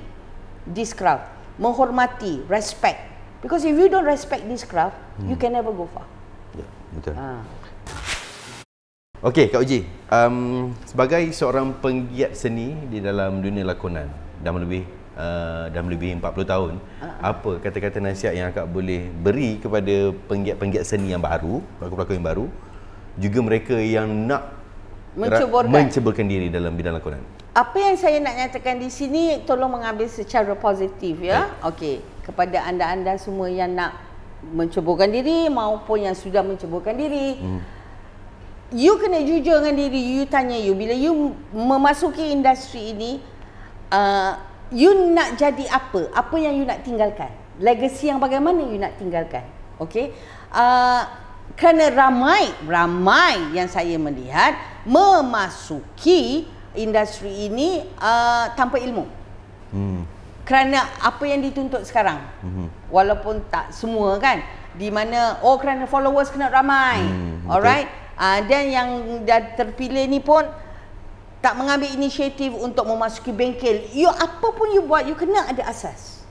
this craft. Menghormati, respect. Because if you don't respect this craft, you can never go far. Ya, betul. Okey, Kak Uji. Sebagai seorang penggiat seni di dalam dunia lakonan, dah melebihi 40 tahun, apa kata-kata nasihat yang Kak boleh beri kepada penggiat-penggiat seni yang baru, pelakon-pelakon yang baru, juga mereka yang nak menceburkan diri dalam bidang lakonan? Apa yang saya nak nyatakan di sini, tolong mengambil secara positif ya. Okey, kepada anda-anda semua yang nak menceburkan diri maupun yang sudah menceburkan diri, you kena jujur dengan diri you. Tanya you, bila you memasuki industri ini, you nak jadi apa? Apa yang you nak tinggalkan? Legacy yang bagaimana you nak tinggalkan? Okey, kerana ramai yang saya melihat memasuki industri ini tanpa ilmu. Kerana apa yang dituntut sekarang, walaupun tak semua kan, di mana kerana followers kena ramai, alright, dan yang dah terpilih ni pun tak mengambil inisiatif untuk memasuki bengkel. You apa pun you buat, you kena ada asas.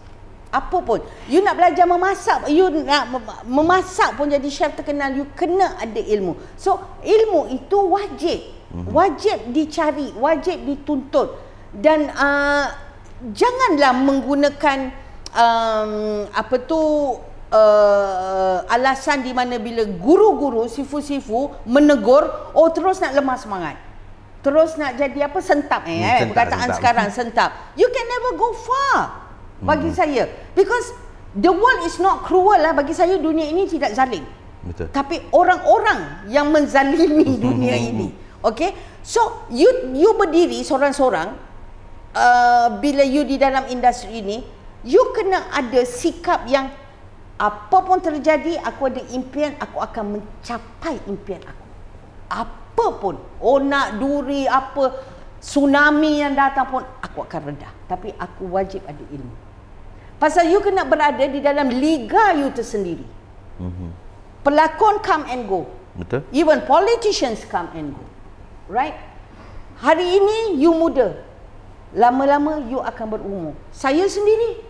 Apa pun, you nak belajar memasak, you nak memasak pun jadi chef terkenal, you kena ada ilmu. So ilmu itu wajib dicari, wajib dituntut. Dan janganlah menggunakan alasan di mana bila guru-guru, sifu-sifu menegur, terus nak lemah semangat, terus nak jadi sentap, perkataan sekarang sentap. You can never go far bagi saya, because the world is not cruel lah. Bagi saya dunia ini tidak zalim. Betul. Tapi orang-orang yang menzalimi dunia ini. Okay, so you berdiri seorang-seorang, bila you di dalam industri ini, you kena ada sikap yang apa pun terjadi, aku ada impian, aku akan mencapai impian aku. Apa pun, nak duri apa, tsunami yang datang pun, aku akan redah. Tapi aku wajib ada ilmu. Pasal you kena berada di dalam liga you tersendiri. Pelakon come and go. Betul. Even politicians come and go. Right? Hari ini you muda, lama-lama you akan berumur. Saya sendiri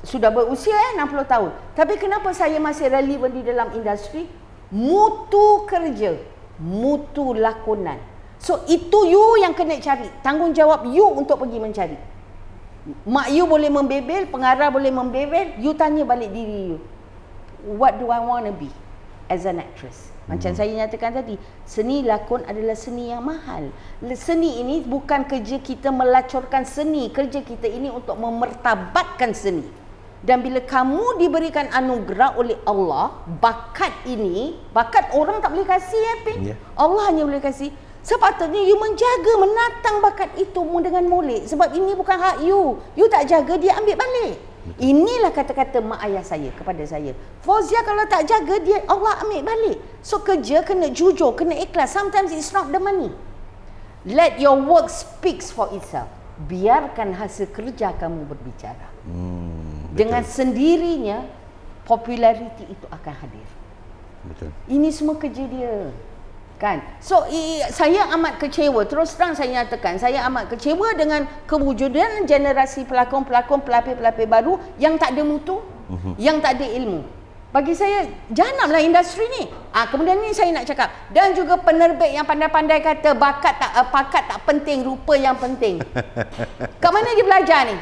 sudah berusia 60 tahun. Tapi kenapa saya masih relevan di dalam industri? Mutu kerja, mutu lakonan. So itu you yang kena cari. Tanggungjawab you untuk pergi mencari. Mak you boleh membebel, pengarah boleh membebel, you tanya balik diri you, what do I want to be as an actress? Macam saya nyatakan tadi, seni lakon adalah seni yang mahal. Seni ini bukan kerja kita melacurkan seni, kerja kita ini untuk memertabatkan seni. Dan bila kamu diberikan anugerah oleh Allah, bakat ini, bakat orang tak boleh kasih, Allah hanya boleh kasih. Sepatutnya you menjaga, menatang bakat itu dengan molek. Sebab ini bukan hak you. You tak jaga, dia ambil balik. Inilah kata-kata mak ayah saya kepada saya. Fauzia kalau tak jaga, dia Allah ambil balik. So kerja kena jujur, kena ikhlas. Sometimes it's not the money. Let your work speaks for itself. Biarkan hasil kerja kamu berbicara. Dengan sendirinya, populariti itu akan hadir. Betul. Ini semua kerja dia. Kan? So saya amat kecewa, terus terang saya nyatakan, saya amat kecewa dengan kewujudan generasi pelakon-pelakon, pelapis-pelapis baru yang tak ada mutu, yang tak ada ilmu. Bagi saya, jahanamlah industri ni. Kemudian ni saya nak cakap, dan juga penerbit yang pandai-pandai kata pakat tak penting, rupa yang penting. Kat mana dia belajar ni?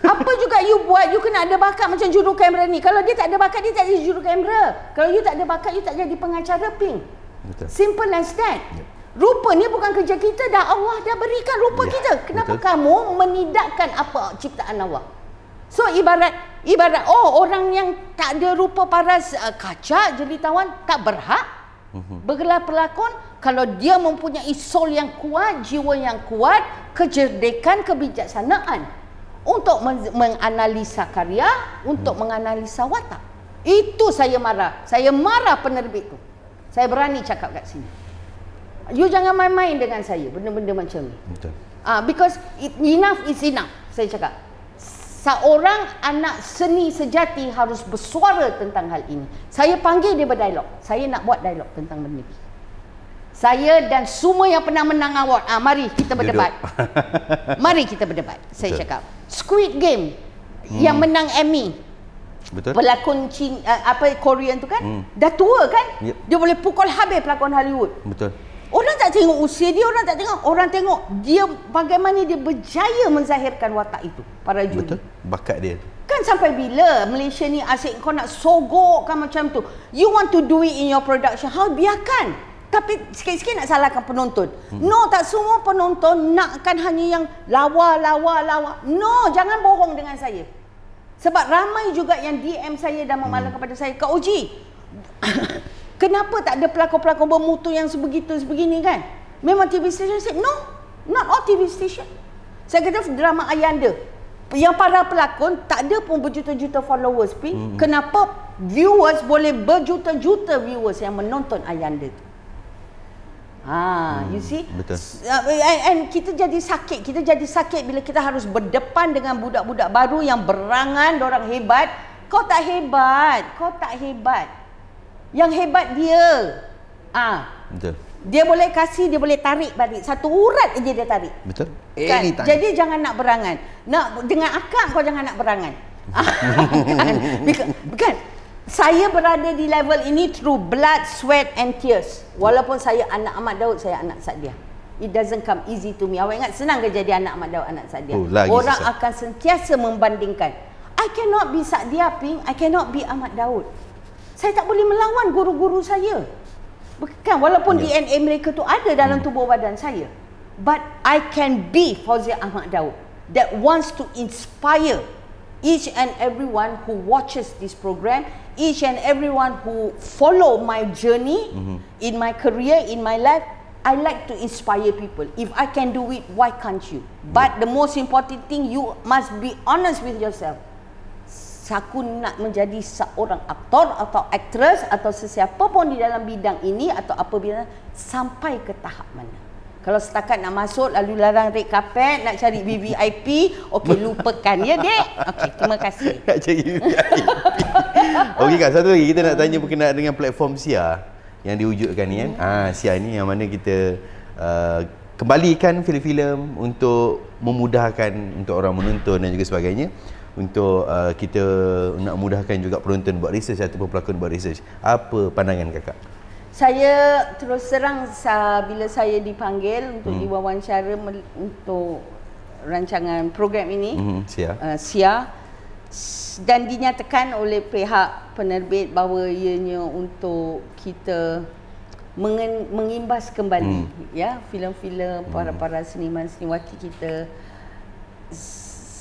Apa juga you buat, you kena ada bakat macam juru kamera ni. Kalau dia tak ada bakat, dia tak jadi juru kamera. Kalau you tak ada bakat, you tak jadi pengacara pink. Betul. Simple as that. Rupa ni bukan kerja kita, dah Allah dah berikan rupa kita. Kenapa kamu menidakkan apa ciptaan Allah? So ibarat orang yang tak ada rupa paras kaca jelitawan tak berhak bergelar pelakon. Kalau dia mempunyai soul yang kuat, jiwa yang kuat, kecerdikan, kebijaksanaan untuk menganalisa karya, untuk menganalisa watak. Itu saya marah. Saya marah penerbit tu. Saya berani cakap kat sini. You jangan main-main dengan saya benda-benda macam ni. Betul. Because enough is enough. Saya cakap, seorang anak seni sejati harus bersuara tentang hal ini. Saya panggil dia berdialog. Saya nak buat dialog tentang benda ni. Saya dan semua yang pernah menang award, mari kita berdebat. Mari kita berdebat. Saya cakap, Squid Game yang menang Emmy. Betul. Pelakon Korean tu kan, dah tua kan, dia boleh pukul habis pelakon Hollywood. Betul. Orang tak tengok usia dia, orang tak tengok, orang tengok dia bagaimana dia berjaya menzahirkan watak itu, para juri. Betul. Bakat dia kan. Sampai bila Malaysia ni asyik kau nak sogokkan macam tu. You want to do it in your production house, biarkan. Tapi sikit-sikit nak salahkan penonton. No, tak semua penonton nakkan hanya yang lawa. No, jangan bohong dengan saya. Sebab ramai juga yang DM saya dan memalah kepada saya, Kak Oji, kenapa tak ada pelakon-pelakon bermutu yang sebegini kan? Memang TV station. Saya no, not all TV station. Saya kata drama Ayanda, yang para pelakon tak ada pun berjuta-juta followers. Kenapa viewers boleh berjuta-juta viewers yang menonton Ayanda tu? You see? Betul. And kita jadi sakit bila kita harus berdepan dengan budak-budak baru yang berangan, dorang hebat. Kau tak hebat. Yang hebat dia. Betul. Dia boleh kasih, dia boleh tarik balik. Satu urat aja dia tarik. Betul. Kan? Jadi jangan nak berangan. Dengan akak kau jangan nak berangan. Bukan. Saya berada di level ini through blood, sweat and tears. Walaupun saya anak Ahmad Daud, saya anak Sadiah. It doesn't come easy to me. Awak ingat senang ke jadi anak Ahmad Daud, anak Sadiah? Orang akan sentiasa membandingkan. I cannot be Sadiah Ping, I cannot be Ahmad Daud. Saya tak boleh melawan guru-guru saya. Bukan, walaupun DNA mereka tu ada dalam tubuh badan saya. But I can be Fauzia Ahmad Daud that wants to inspire each and everyone who watches this program, each and everyone who follow my journey in my career, in my life. I like to inspire people. If I can do it, why can't you? But the most important thing, you must be honest with yourself. Aku nak menjadi seorang aktor atau aktris atau sesiapa pun di dalam bidang ini atau apa bidang, sampai ke tahap mana? Kalau setakat nak masuk lalu larang red carpet, nak cari VVIP, okey, lupakan ya dek. Okey, terima kasih. Nak cari VVIP. Okey Kak, satu lagi kita nak tanya berkenaan dengan platform SIA yang diwujudkan ni kan. SIA ni yang mana kita kembalikan filem-filem untuk memudahkan untuk orang menonton dan juga sebagainya. Untuk kita nak mudahkan juga penonton buat research ataupun pelakon buat research. Apa pandangan Kakak? Saya terus terang bila saya dipanggil untuk diwawancara untuk rancangan program ini, SIA, dan dinyatakan oleh pihak penerbit bahawa ianya untuk kita mengimbas kembali ya filem-filem para seniman seniwati kita.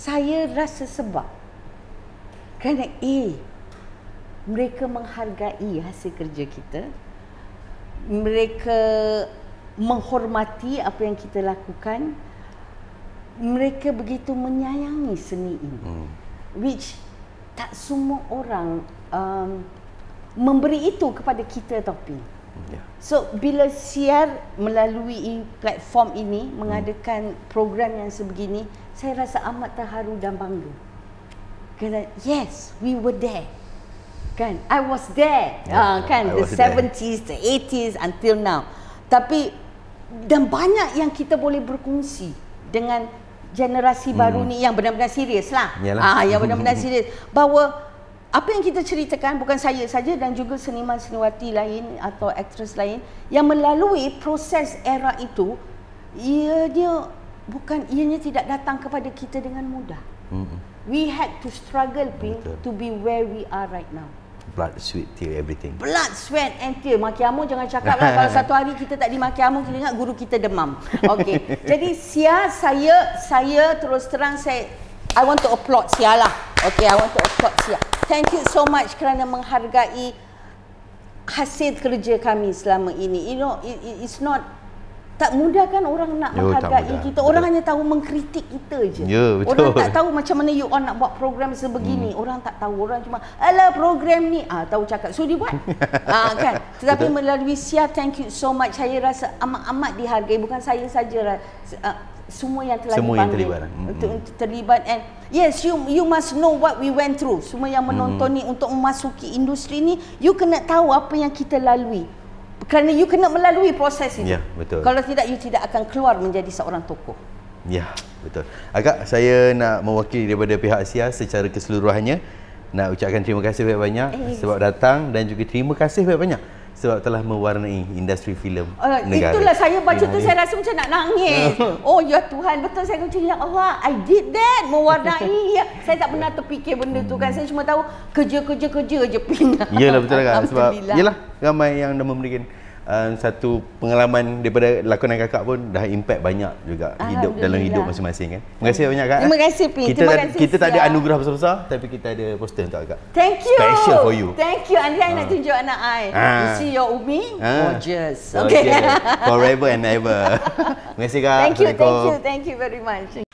Saya rasa sebab kerana mereka menghargai hasil kerja kita. Mereka menghormati apa yang kita lakukan. Mereka begitu menyayangi seni ini, which tak semua orang memberi itu kepada kita, Topi. So bila SIAR melalui platform ini mengadakan program yang sebegini, saya rasa amat terharu dan bangga. Kerana yes, we were there. Kan, I was there, kan, the 70s, the 80s until now. Tapi dan banyak yang kita boleh berkongsi dengan generasi baru ni yang benar-benar serius lah. Yang benar-benar serius. Bahawa apa yang kita ceritakan bukan saya saja dan juga seniman seniwati lain atau aktris lain yang melalui proses era itu, ianya tidak datang kepada kita dengan mudah. We had to struggle to be where we are right now. Blood, sweat, tear, everything. Blood, sweat and tear. Maki amu jangan cakap lah. Kalau satu hari kita tak di maki amu, kita ingat guru kita demam. Okey. Jadi SIA, saya terus terang I want to applaud SIA lah. Okay, I want to applaud SIA. Thank you so much kerana menghargai hasil kerja kami selama ini. You know, it's not tak mudah kan orang nak menghargai kita. Orang hanya tahu mengkritik kita je. Orang tak tahu macam mana you all nak buat program sebegini. Orang tak tahu. Orang cuma, alah program ni. Tahu cakap, so dia buat. Kan? Tetapi melalui SIA, thank you so much. Saya rasa amat-amat dihargai. Bukan saya saja. Semua yang telah dipanggil untuk terlibat. And yes, you must know what we went through. Semua yang menonton ni untuk memasuki industri ni, you kena tahu apa yang kita lalui. Kerana you kena melalui proses itu. Ya, betul. Kalau tidak, you tidak akan keluar menjadi seorang tokoh. Ya, betul. Agak saya nak mewakili daripada pihak SIA secara keseluruhannya nak ucapkan terima kasih banyak-banyak sebab datang dan juga terima kasih banyak-banyak sebab telah mewarnai industri filem negara. Itulah saya baca tu saya rasa macam nak nangis. Oh ya Tuhan, betul saya macam ya Allah, I did that, mewarnai. Saya tak pernah terfikir benda tu kan. Saya cuma tahu kerja je ping. Iyalah betul kan sebab iyalah ramai yang dah memberikan satu pengalaman daripada lakonan kakak pun dah impact banyak juga dalam hidup masing-masing kan. Terima kasih banyak kak. Terima kasih Pi. Kita tak ada anugerah besar-besar tapi kita ada poster untuk kakak. Thank you. Special for you. Thank you. Andai nak tunjuk anak I. You see your Umi? Gorgeous. Okay. Forever and ever. Terima kasih kak. Thank you very much.